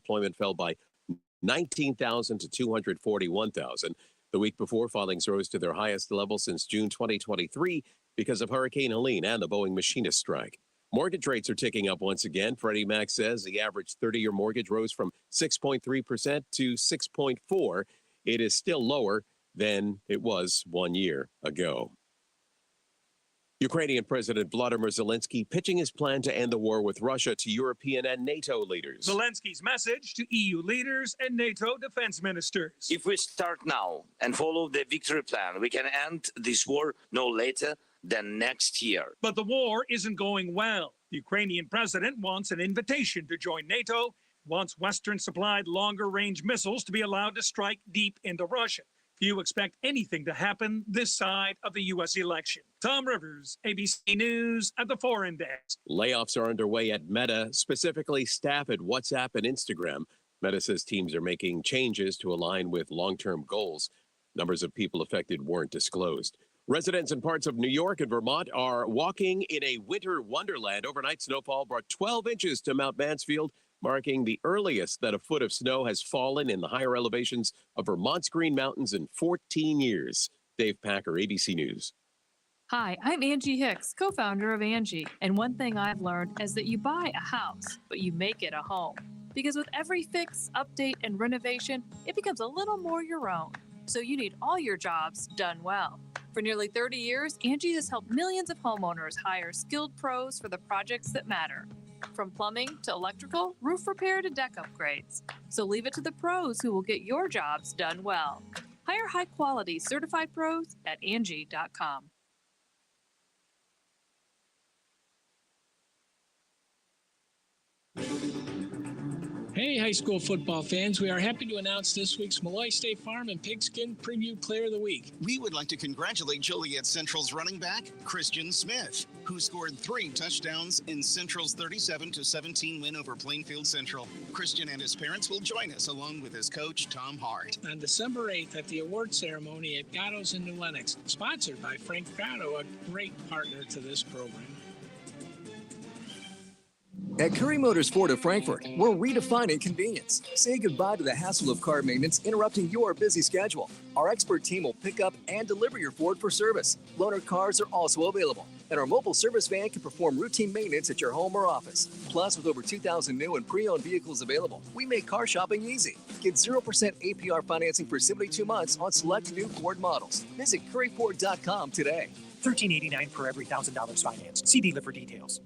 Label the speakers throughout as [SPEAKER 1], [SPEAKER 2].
[SPEAKER 1] unemployment fell by 19,000 to 241,000. The week before, filings rose to their highest level since June 2023 because of Hurricane Helene and the Boeing machinist strike. Mortgage rates are ticking up once again. Freddie Mac says the average 30-year mortgage rose from 6.3% to 6.4%. It is still lower than it was 1 year ago. Ukrainian President Vladimir Zelensky pitching his plan to end the war with Russia to European and NATO leaders.
[SPEAKER 2] Zelensky's message to EU leaders and NATO defense ministers.
[SPEAKER 3] If we start now and follow the victory plan, we can end this war no later than next year.
[SPEAKER 2] But the war isn't going well. The Ukrainian president wants an invitation to join NATO, wants Western-supplied longer-range missiles to be allowed to strike deep into Russia. Few expect anything to happen this side of the U.S. election. Tom Rivers, ABC News at the Foreign Desk.
[SPEAKER 1] Layoffs are underway at Meta, specifically staff at WhatsApp and Instagram. Meta says teams are making changes to align with long-term goals. Numbers of people affected weren't disclosed. Residents in parts of New York and Vermont are walking in a winter wonderland. Overnight snowfall brought 12 inches to Mount Mansfield, marking the earliest that a foot of snow has fallen in the higher elevations of Vermont's Green Mountains in 14 years. Dave Packer, ABC News.
[SPEAKER 4] Hi, I'm Angie Hicks, co-founder of Angie. And one thing I've learned is that you buy a house, but you make it a home. Because with every fix, update, and renovation, it becomes a little more your own. So you need all your jobs done well. For nearly 30 years, Angie has helped millions of homeowners hire skilled pros for the projects that matter. From plumbing to electrical, roof repair to deck upgrades. So leave it to the pros who will get your jobs done well. Hire high-quality certified pros at Angie.com.
[SPEAKER 5] Hey, high school football fans. We are happy to announce this week's Malloy State Farm and Pigskin Preview Player of the Week.
[SPEAKER 6] We would like to congratulate Joliet Central's running back, Christian Smith, who scored 3 touchdowns in Central's 37-17 win over Plainfield Central. Christian and his parents will join us along with his coach, Tom Hart.
[SPEAKER 5] On December 8th at the award ceremony at Gatto's in New Lenox, sponsored by Frank Gatto, a great partner to this program.
[SPEAKER 7] At Curry Motors Ford of Frankfort, we're redefining convenience. Say goodbye to the hassle of car maintenance interrupting your busy schedule. Our expert team will pick up and deliver your Ford for service. Loaner cars are also available, and our mobile service van can perform routine maintenance at your home or office. Plus, with over 2,000 new and pre-owned vehicles available, we make car shopping easy. Get 0% APR financing for 72 months on select new Ford models. Visit curryford.com today.
[SPEAKER 8] $13.89 per every $1,000 financed. See dealer for details.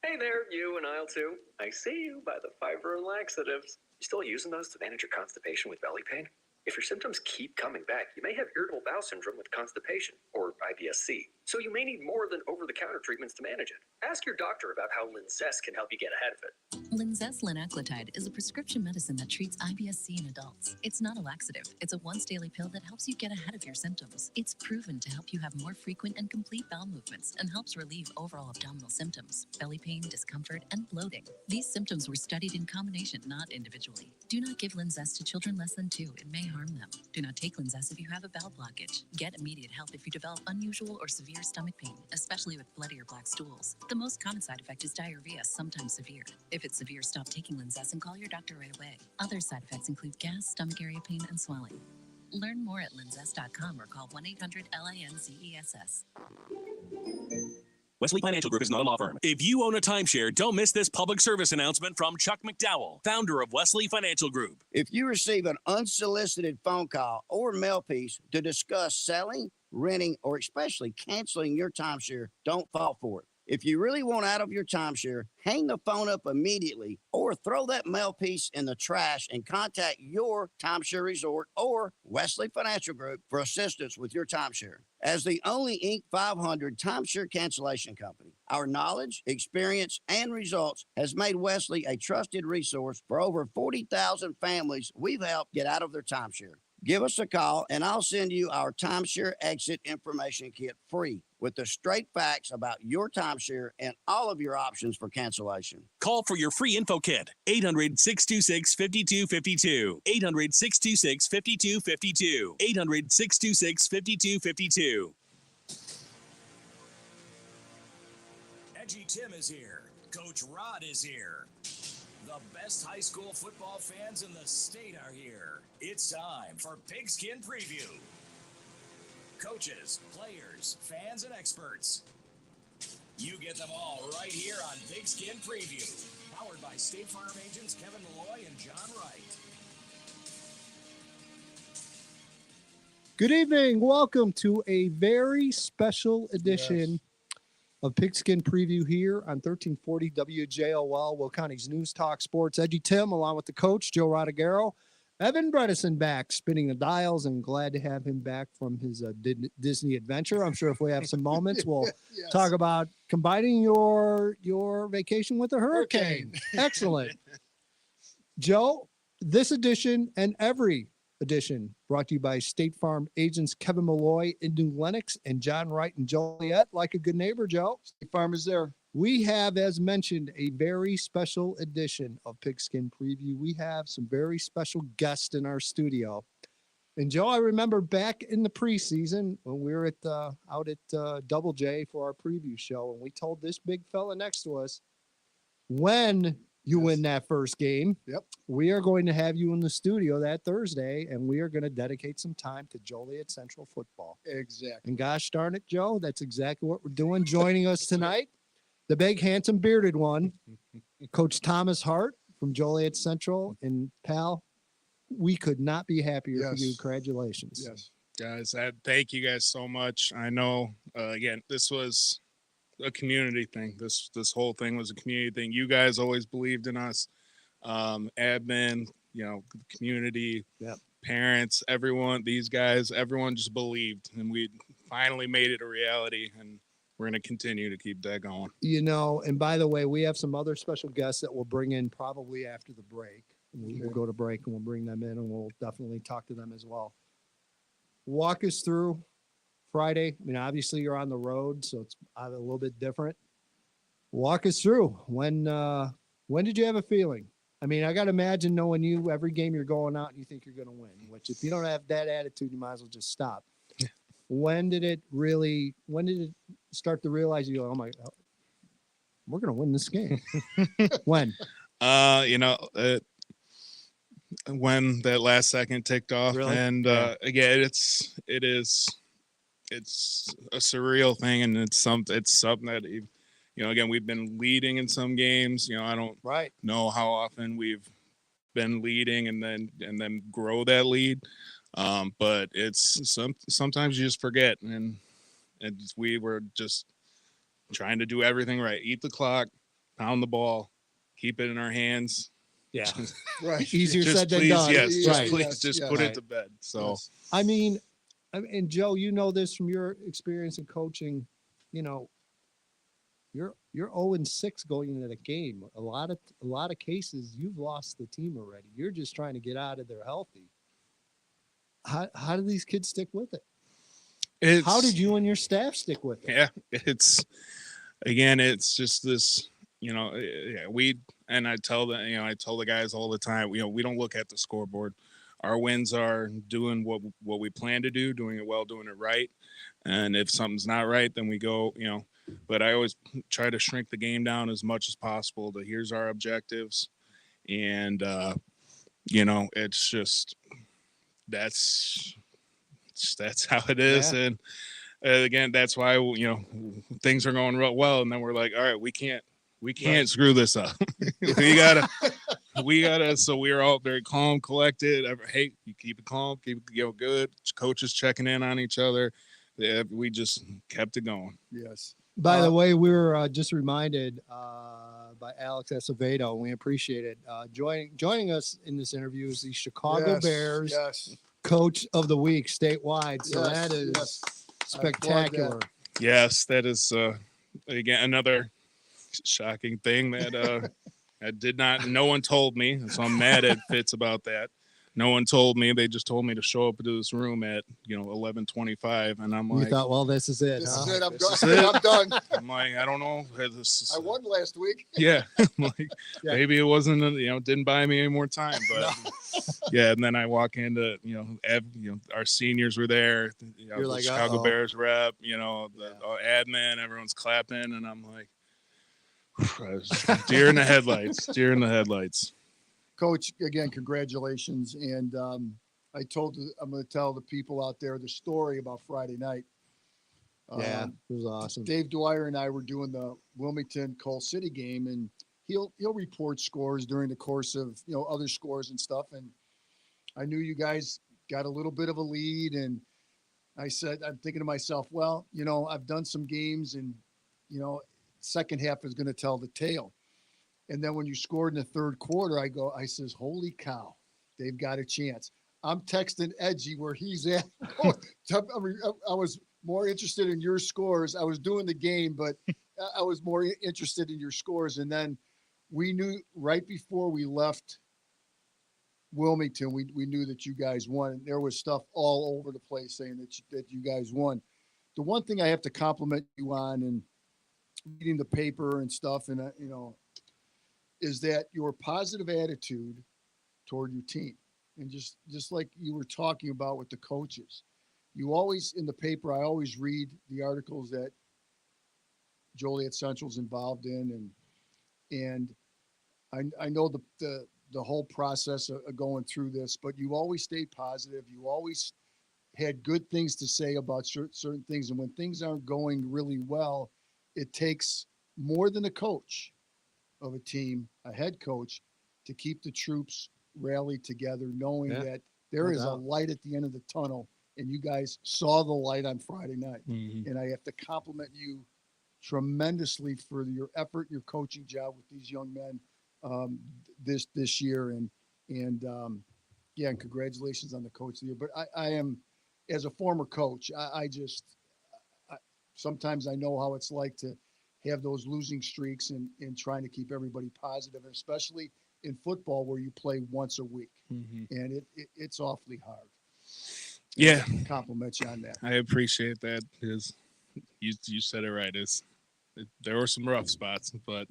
[SPEAKER 9] Hey there, you and aisle 2. I see you by the fiber and laxatives. You still using those to manage your constipation with belly pain? If your symptoms keep coming back, you may have irritable bowel syndrome with constipation, or IBS-C. So you may need more than over-the-counter treatments to manage it. Ask your doctor about how Linzess can help you get ahead of it.
[SPEAKER 10] Linzess linaclotide is a prescription medicine that treats IBS-C in adults. It's not a laxative. It's a once-daily pill that helps you get ahead of your symptoms. It's proven to help you have more frequent and complete bowel movements and helps relieve overall abdominal symptoms, belly pain, discomfort, and bloating. These symptoms were studied in combination, not individually. Do not give Linzess to children less than 2. It may harm them. Do not take Linzess if you have a bowel blockage. Get immediate help if you develop unusual or severe stomach pain, especially with bloody or black stools. The most common side effect is diarrhea, sometimes severe. If it's severe, stop taking Linzess and call your doctor right away. Other side effects include gas, stomach area pain, and swelling. Learn more at linzess.com or call 1-800-LINZESS.
[SPEAKER 11] Wesley Financial Group is not a law firm. If you own a timeshare, don't miss this public service announcement from Chuck McDowell, founder of Wesley Financial Group.
[SPEAKER 12] If you receive an unsolicited phone call or mail piece to discuss selling, renting, or especially canceling your timeshare, don't fall for it. If you really want out of your timeshare, hang the phone up immediately or throw that mail piece in the trash and contact your timeshare resort or Wesley Financial Group for assistance with your timeshare. As the only Inc. 500 timeshare cancellation company, our knowledge, experience, and results has made Wesley a trusted resource for over 40,000 families we've helped get out of their timeshare. Give us a call, and I'll send you our timeshare exit information kit free with the straight facts about your timeshare and all of your options for cancellation.
[SPEAKER 11] Call for your free info kit, 800-626-5252, 800-626-5252, 800-626-5252.
[SPEAKER 13] EDGYTIM is here. Coach Rod is here. The best high school football fans in the state are here. It's time for Pigskin Preview. Coaches, players, fans, and experts. You get them all right here on Pigskin Preview. Powered by State Farm agents Kevin Malloy and John Wright.
[SPEAKER 14] Good evening. Welcome to a very special edition of Pigskin Preview here on 1340 WJOL, Will County's News Talk Sports. EDGYTIM, along with the coach, Joe Rodriguero. Evan Bredesen back, spinning the dials, and glad to have him back from his Disney adventure. I'm sure if we have some moments, we'll talk about combining your vacation with a hurricane. Excellent. Joe, this edition and every edition brought to you by State Farm agents Kevin Malloy in New Lenox and John Wright in Joliet. Like a good neighbor, Joe. State Farm is there. We have, as mentioned, a very special edition of Pigskin Preview. We have some very special guests in our studio. And Joe, I remember back in the preseason when we were out at Double J for our preview show, and we told this big fella next to us, when you win that first game, we are going to have you in the studio that Thursday, and we are going to dedicate some time to Joliet Central football.
[SPEAKER 15] Exactly.
[SPEAKER 14] And gosh darn it, Joe, that's exactly what we're doing. Joining us tonight, the big, handsome, bearded one, Coach Thomas Hart from Joliet Central. And, pal, we could not be happier for you. Congratulations.
[SPEAKER 15] Yes.
[SPEAKER 16] Guys, thank you guys so much. I know, again, this was a community thing. This whole thing was a community thing. You guys always believed in us. Admin, the community, parents, everyone, these guys, everyone just believed, and we finally made it a reality, and we're going to continue to keep that going.
[SPEAKER 14] And by the way, we have some other special guests that we'll bring in probably after the break. We'll go to break and we'll bring them in, and we'll definitely talk to them as well. Walk us through Friday. I mean, obviously you're on the road, so it's a little bit different. Walk us through. When did you have a feeling? I mean, I got to imagine knowing you, every game you're going out and you think you're going to win, which if you don't have that attitude, you might as well just stop. When did it start to realize oh my God, we're going to win this game? When?
[SPEAKER 16] When that last second ticked off, and again, it's a surreal thing, and it's something that again, we've been leading in some games. I don't know how often we've been leading and then grow that lead, but it's sometimes you just forget, and we were just trying to do everything right, eat the clock, pound the ball, keep it in our hands.
[SPEAKER 14] Yeah.
[SPEAKER 15] Right.
[SPEAKER 14] Easier said than done.
[SPEAKER 16] Yes. Please put it to bed. So,
[SPEAKER 14] I mean, and Joe, this from your experience in coaching, you're 0-6 going into the game. A lot of cases you've lost the team already. You're just trying to get out of there healthy. How do these kids stick with it? How did you and your staff stick with it?
[SPEAKER 16] Yeah, it's just this, and I tell the guys all the time, we don't look at the scoreboard. Our wins are doing what we plan to do, doing it well, doing it right. And if something's not right, then we go, but I always try to shrink the game down as much as possible to here's our objectives. And, it's just, that's how it is. Yeah. And again, that's why, things are going real well. And then we're like, all right, we can't screw this up. we gotta, so we're all very calm, collected. Hey, you keep it calm, keep it good. Coaches checking in on each other. Yeah, we just kept it going.
[SPEAKER 15] Yes.
[SPEAKER 14] By the way, we were just reminded by Alex Acevedo, and we appreciate it. Joining us in this interview is the Chicago Bears Coach of the Week statewide. So that is spectacular.
[SPEAKER 16] Yes, that is again another shocking thing that no one told me, so I'm mad at Fitz about that. No one told me. They just told me to show up to this room at 11:25, and I'm like,
[SPEAKER 14] you thought, well, this is it.
[SPEAKER 15] This is it. I'm done.
[SPEAKER 16] I'm like, I don't know.
[SPEAKER 15] I won last week.
[SPEAKER 16] Yeah, like maybe it wasn't. Didn't buy me any more time, but yeah. And then I walk into our seniors were there.
[SPEAKER 14] You're
[SPEAKER 16] the
[SPEAKER 14] like,
[SPEAKER 16] Chicago Bears rep. The admin, everyone's clapping, and I'm like, Deer in the headlights. Deer in the headlights.
[SPEAKER 15] Coach, again, congratulations. And I'm going to tell the people out there the story about Friday night.
[SPEAKER 14] Yeah, it was awesome.
[SPEAKER 15] Dave Dwyer and I were doing the Wilmington Coal City game, and he'll report scores during the course of, other scores and stuff. And I knew you guys got a little bit of a lead, and I said, I'm thinking to myself, well, I've done some games, and second half is going to tell the tale. And then when you scored in the third quarter, I says, holy cow, they've got a chance. I'm texting Edgy where he's at. I was more interested in your scores. I was doing the game, but I was more interested in your scores. And then we knew right before we left Wilmington, we knew that you guys won. And there was stuff all over the place saying that you guys won. The one thing I have to compliment you on, and reading the paper and stuff, and is that your positive attitude toward your team. And just like you were talking about with the coaches, you always, in the paper, I always read the articles that Joliet Central's involved in, and I know the whole process of going through this, but you always stayed positive. You always had good things to say about certain things. And when things aren't going really well, it takes more than a coach of a team, a head coach, to keep the troops rallied together, knowing that there is a light at the end of the tunnel, and you guys saw the light on Friday night.
[SPEAKER 16] Mm-hmm.
[SPEAKER 15] And I have to compliment you tremendously for your effort, your coaching job with these young men this year. And and congratulations on the coach of the year. But I am, as a former coach, I sometimes I know how it's like to have those losing streaks and trying to keep everybody positive, and especially in football where you play once a week.
[SPEAKER 16] Mm-hmm.
[SPEAKER 15] And it's awfully hard.
[SPEAKER 16] Yeah.
[SPEAKER 15] Compliment you on that.
[SPEAKER 16] I appreciate that, because you said it right. There were some rough spots, but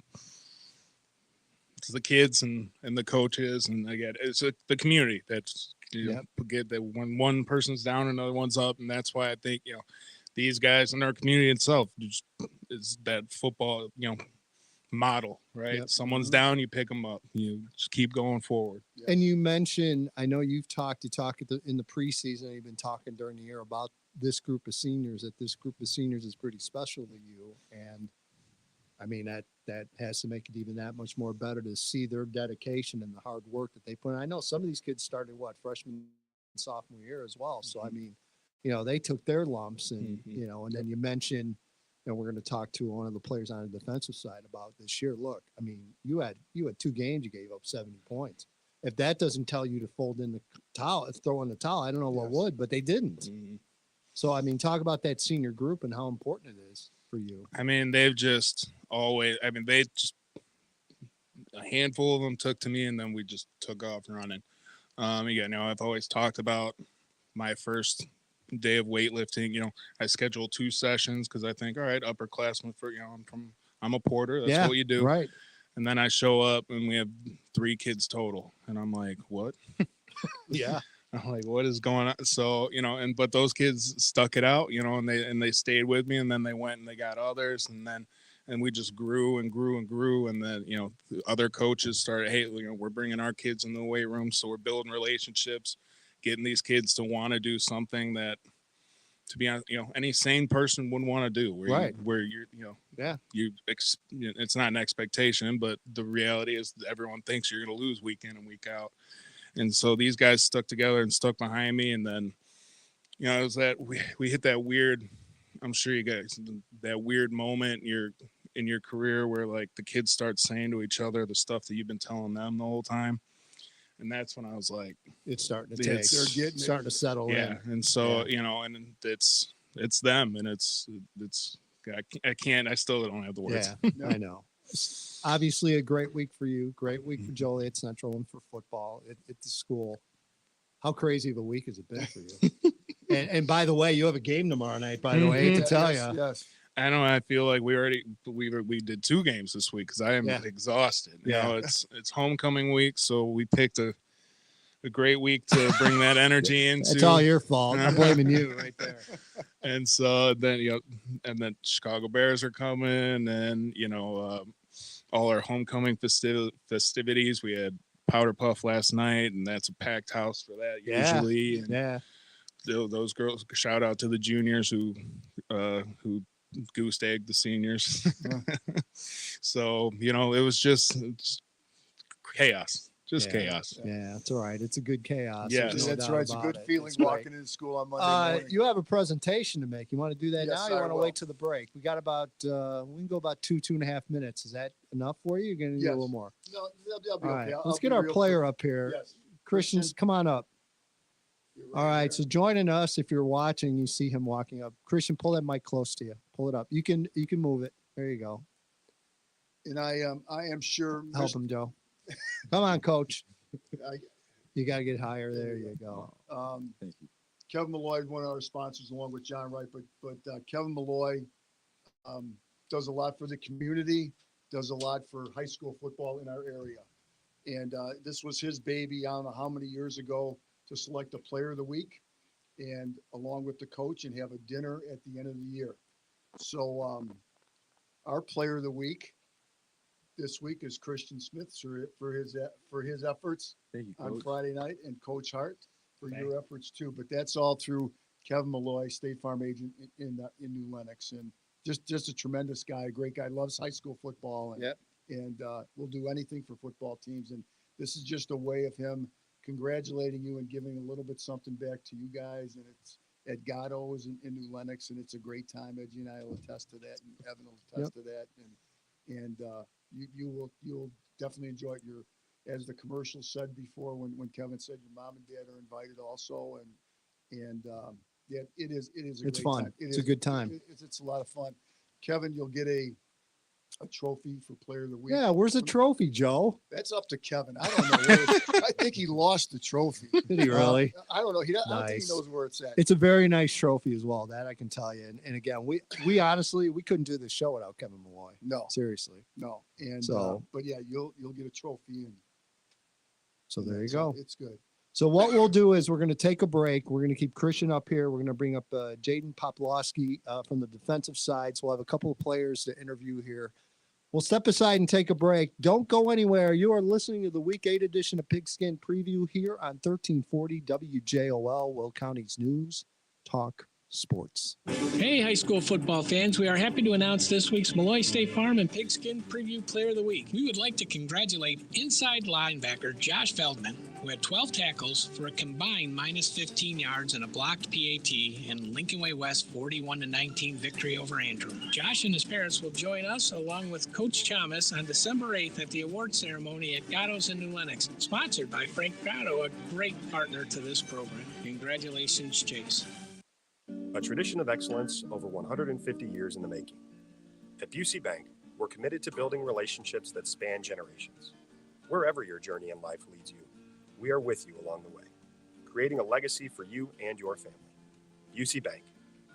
[SPEAKER 16] it's the kids and the coaches, and again, it's the community that's get that when one person's down, another one's up, and that's why I think these guys in our community itself is that football model, right?
[SPEAKER 14] Yep.
[SPEAKER 16] Someone's down, you pick them up, you just keep going forward.
[SPEAKER 14] And you mentioned, I know you talked in the preseason, you've been talking during the year about this group of seniors, that this group of seniors is pretty special to you. And I mean, that has to make it even that much more better to see their dedication and the hard work that they put in. I know some of these kids started freshman, sophomore year as well. So, I mean, they took their lumps, and, and then you mentioned, we're going to talk to one of the players on the defensive side about this year. Look, I mean, you had 2 games, you gave up 70 points. If that doesn't tell you to fold in the towel, throw in the towel, I don't know what would, but they didn't.
[SPEAKER 16] Mm-hmm.
[SPEAKER 14] So, I mean, talk about that senior group and how important it is for you.
[SPEAKER 16] I mean, they've just always, a handful of them took to me, and then we just took off running. I've always talked about my first day of weightlifting. I schedule 2 sessions because I think, all right, upperclassmen I'm a porter. That's what you do.
[SPEAKER 14] Right.
[SPEAKER 16] And then I show up and we have 3 kids total. And I'm like, what?
[SPEAKER 14] Yeah.
[SPEAKER 16] I'm like, what is going on? So, but those kids stuck it out, and they stayed with me, and then they went and they got others, and we just grew and grew and grew. And then, other coaches started, hey, we're bringing our kids in the weight room. So we're building relationships, getting these kids to want to do something that, to be honest, any sane person wouldn't want to do. It's not an expectation, but the reality is everyone thinks you're going to lose week in and week out. And so these guys stuck together and stuck behind me. And then, it was that we hit that weird, I'm sure you guys, that weird moment in your career where like the kids start saying to each other the stuff that you've been telling them the whole time. And that's when I was like,
[SPEAKER 14] it's starting to take, starting to settle in.
[SPEAKER 16] Yeah. And so, and it's them, and I still don't have the words.
[SPEAKER 14] Yeah, I know. Obviously a great week for you, great week for Joliet Central and for football at the school. How crazy of a week has it been for you? and by the way, you have a game tomorrow night, by the way, to tell you.
[SPEAKER 15] Yes.
[SPEAKER 16] I know. I feel like we did 2 games this week because I am exhausted. It's homecoming week, so we picked a great week to bring that energy into.
[SPEAKER 14] It's all your fault. I'm blaming you right there.
[SPEAKER 16] And so then and then Chicago Bears are coming, and all our homecoming festivities. We had Powder Puff last night, and that's a packed house for that usually. And
[SPEAKER 14] Yeah.
[SPEAKER 16] Those girls, shout out to the juniors who goose egged the seniors. So, it was just chaos. Chaos.
[SPEAKER 14] Yeah, that's all right. It's a good chaos.
[SPEAKER 16] Yeah,
[SPEAKER 14] There's no
[SPEAKER 15] that's
[SPEAKER 14] doubt
[SPEAKER 15] right. It's a
[SPEAKER 14] about
[SPEAKER 15] good
[SPEAKER 14] it.
[SPEAKER 15] feeling
[SPEAKER 14] That's
[SPEAKER 15] walking
[SPEAKER 14] right.
[SPEAKER 15] into school on Monday morning.
[SPEAKER 14] You have a presentation to make. You want to do that
[SPEAKER 15] Yes,
[SPEAKER 14] now? Or you
[SPEAKER 15] I
[SPEAKER 14] want to
[SPEAKER 15] will.
[SPEAKER 14] wait till the break? We got about we can go about 2.5 minutes. Is that enough for you? You're gonna need a little more.
[SPEAKER 15] No, they'll be
[SPEAKER 14] All
[SPEAKER 15] okay.
[SPEAKER 14] right.
[SPEAKER 15] I'll
[SPEAKER 14] Let's
[SPEAKER 15] be
[SPEAKER 14] get our
[SPEAKER 15] real
[SPEAKER 14] player
[SPEAKER 15] quick.
[SPEAKER 14] up here.
[SPEAKER 15] Yes.
[SPEAKER 14] Christians, come on up. All right. So joining us, if you're watching, you see him walking up. Christian, pull that mic close to you. Pull it up. You can move it. There you go.
[SPEAKER 15] And I am sure.
[SPEAKER 14] Help him, Joe. Come on, Coach.
[SPEAKER 15] I,
[SPEAKER 14] You got to get higher. There you go.
[SPEAKER 15] Thank you. Kevin Malloy, one of our sponsors, along with John Wright, but Kevin Malloy does a lot for the community, does a lot for high school football in our area. And this was his baby, I don't know how many years ago, to select a player of the week and along with the coach and have a dinner at the end of the year. So our player of the week this week is Christian Smith for his efforts on Friday night, and Coach Hart for your efforts too. But that's all through Kevin Malloy, State Farm agent in New Lenox, and just a tremendous guy, a great guy, loves high school football, and will do anything for football teams. And this is just a way of him congratulating you and giving a little bit something back to you guys. And it's at Gatto's in New Lenox, and it's a great time. Edgy and I will attest to that, and Evan will attest to that. And you'll definitely enjoy it. As the commercial said before, when Kevin said your mom and dad are invited also, and yeah, it is a
[SPEAKER 14] It's
[SPEAKER 15] great
[SPEAKER 14] fun.
[SPEAKER 15] time.
[SPEAKER 14] It's a good time.
[SPEAKER 15] It's a lot of fun. Kevin, you'll get a trophy for Player of the Week.
[SPEAKER 14] Yeah, where's the trophy, Joe?
[SPEAKER 15] That's up to Kevin. I don't know. I think he lost the trophy.
[SPEAKER 14] Did he really?
[SPEAKER 15] I don't know. I don't think
[SPEAKER 14] Nice.
[SPEAKER 15] he knows where it's at.
[SPEAKER 14] It's a very nice trophy as well. That I can tell you. And again, we honestly we couldn't do the show without Kevin Malloy.
[SPEAKER 15] No,
[SPEAKER 14] seriously.
[SPEAKER 15] no. And
[SPEAKER 14] So-
[SPEAKER 15] but yeah, you'll get a trophy, and
[SPEAKER 14] So there you
[SPEAKER 15] so
[SPEAKER 14] go.
[SPEAKER 15] It's good.
[SPEAKER 14] So what we'll do is we're going to take a break. We're going to keep Christian up here. We're going to bring up Jaden Poplowski from the defensive side. So we'll have a couple of players to interview here. We'll step aside and take a break. Don't go anywhere. You are listening to the Week 8 edition of Pigskin Preview here on 1340 WJOL, Will County's News Talk Sports.
[SPEAKER 5] Hey, high school football fans. We are happy to announce this week's Malloy State Farm and Pigskin Preview Player of the Week. We would like to congratulate inside linebacker Josh Feldman, who had 12 tackles for a combined minus 15 yards and a blocked PAT in Lincoln Way West 41-19 victory over Andrew. Josh and his parents will join us along with Coach Thomas on December 8th at the award ceremony at Gatto's in New Lenox, sponsored by Frank Gatto, a great partner to this program. Congratulations, Chase.
[SPEAKER 17] A tradition of excellence over 150 years in the making. At Busey Bank, we're committed to building relationships that span generations. Wherever your journey in life leads you, we are with you along the way, creating a legacy for you and your family. Busey Bank,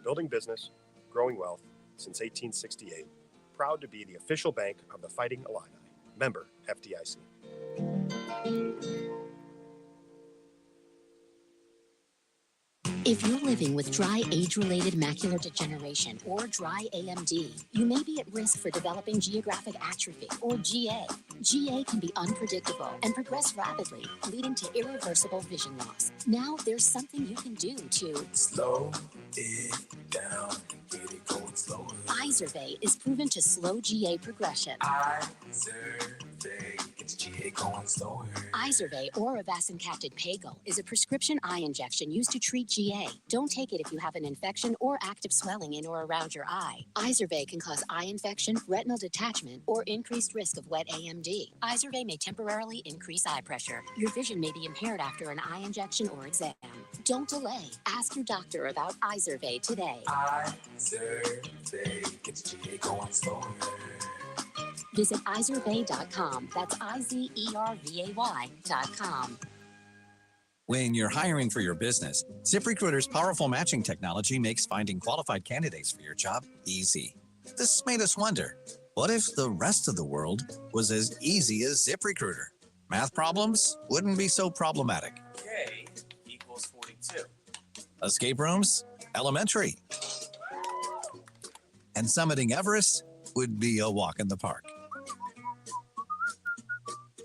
[SPEAKER 17] building business, growing wealth since 1868, proud to be the official bank of the Fighting Illini. Member FDIC.
[SPEAKER 18] If you're living with dry age-related macular degeneration or dry AMD, you may be at risk for developing geographic atrophy or GA. GA can be unpredictable and progress rapidly, leading to irreversible vision loss. Now there's something you can do to
[SPEAKER 13] slow it down, get it going slower.
[SPEAKER 18] Izervay is proven to slow GA progression.
[SPEAKER 13] Izervay gets GA going slower.
[SPEAKER 18] Izervay or avacincaptad pagel is a prescription eye injection used to treat GA. Don't take it if you have an infection or active swelling in or around your eye. Izervay can cause eye infection, retinal detachment, or increased risk of wet AMD. Izervay may temporarily increase eye pressure. Your vision may be impaired after an eye injection or exam. Don't delay. Ask your doctor about Izervay today.
[SPEAKER 13] Izervay gets GA going slower.
[SPEAKER 18] Visit Izervay.com. That's IZERVAY.com.
[SPEAKER 19] When you're hiring for your business, ZipRecruiter's powerful matching technology makes finding qualified candidates for your job easy. This made us wonder, what if the rest of the world was as easy as ZipRecruiter? Math problems wouldn't be so problematic.
[SPEAKER 13] K equals 42.
[SPEAKER 19] Escape rooms? Elementary. And summiting Everest would be a walk in the park.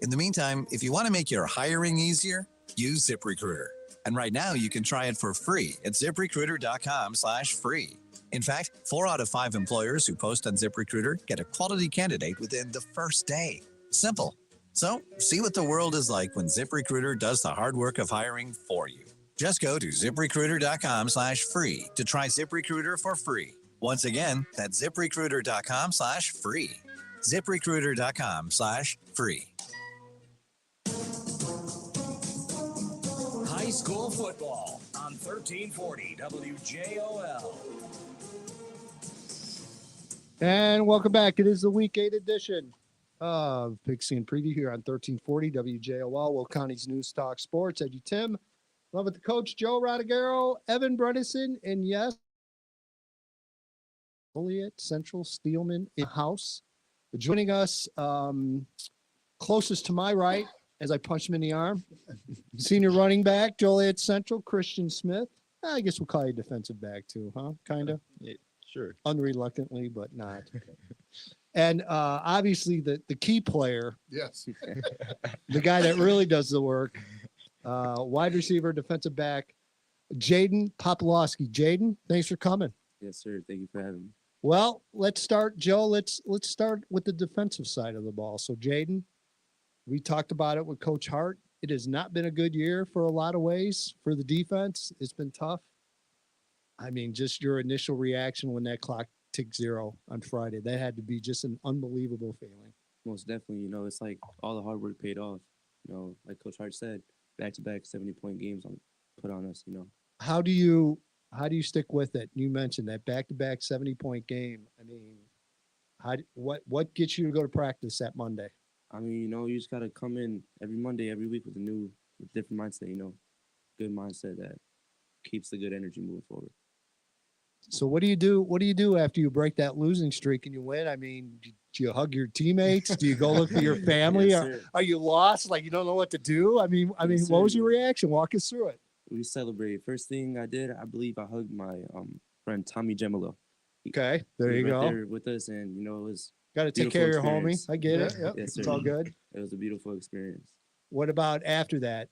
[SPEAKER 19] In the meantime, if you want to make your hiring easier, use ZipRecruiter. And right now you can try it for free at ZipRecruiter.com/free. In fact, 4 out of 5 employers who post on ZipRecruiter get a quality candidate within the first day. Simple. So, see what the world is like when ZipRecruiter does the hard work of hiring for you. Just go to ZipRecruiter.com/free to try ZipRecruiter for free. Once again, that's ZipRecruiter.com/free. ZipRecruiter.com/free.
[SPEAKER 13] High school football on 1340 WJOL.
[SPEAKER 14] And welcome back. It is the Week 8 edition of Pigskin Preview here on 1340 WJOL, Will County's News Talk Sports. EDGYTIM, along with the coach, Joe Rodegaro, Evan Bredesen, and yes, Joliet Central Steelman in house. Joining us, closest to my right, as I punch him in the arm, senior running back, Joliet Central, Christian Smith. I guess we'll call you defensive back too, huh? Kind of?
[SPEAKER 20] Yeah, sure.
[SPEAKER 14] Unreluctantly, but not. And obviously the key player,
[SPEAKER 15] Yes.
[SPEAKER 14] the guy that really does the work, wide receiver, defensive back, Jaden Popolowski. Jaden, thanks for coming.
[SPEAKER 20] Yes, sir. Thank you for having me.
[SPEAKER 14] Well, let's start, Joe. Let's start with the defensive side of the ball. So, Jaden, we talked about it with Coach Hart. It has not been a good year for a lot of ways for the defense. It's been tough. I mean, just your initial reaction when that clock ticked 0 on Friday. That had to be just an unbelievable feeling.
[SPEAKER 20] Most definitely. It's like all the hard work paid off. Like Coach Hart said, back-to-back 70-point games put on us.
[SPEAKER 14] How do you stick with it? You mentioned that back-to-back 70-point game. I mean, what gets you to go to practice that Monday?
[SPEAKER 20] I mean, you just gotta come in every Monday, every week with a different mindset. Good mindset that keeps the good energy moving forward.
[SPEAKER 14] So what do you do? What do you do after you break that losing streak and you win? I mean, do you hug your teammates? Do you go look for your family?
[SPEAKER 20] Yes,
[SPEAKER 14] are you lost? Like you don't know what to do? I mean,
[SPEAKER 20] Yes,
[SPEAKER 14] what was
[SPEAKER 20] sir.
[SPEAKER 14] your reaction? Walk us through it.
[SPEAKER 20] We celebrated. First thing I did, I believe I hugged my friend Tommy Gemolo.
[SPEAKER 14] Okay, there
[SPEAKER 20] He
[SPEAKER 14] you
[SPEAKER 20] was
[SPEAKER 14] go.
[SPEAKER 20] right there with us, and it was
[SPEAKER 14] Got to take care of your homie. I get it. Yep.
[SPEAKER 20] Yes,
[SPEAKER 14] It's
[SPEAKER 20] sir.
[SPEAKER 14] all good.
[SPEAKER 20] It was a beautiful experience.
[SPEAKER 14] What about after that?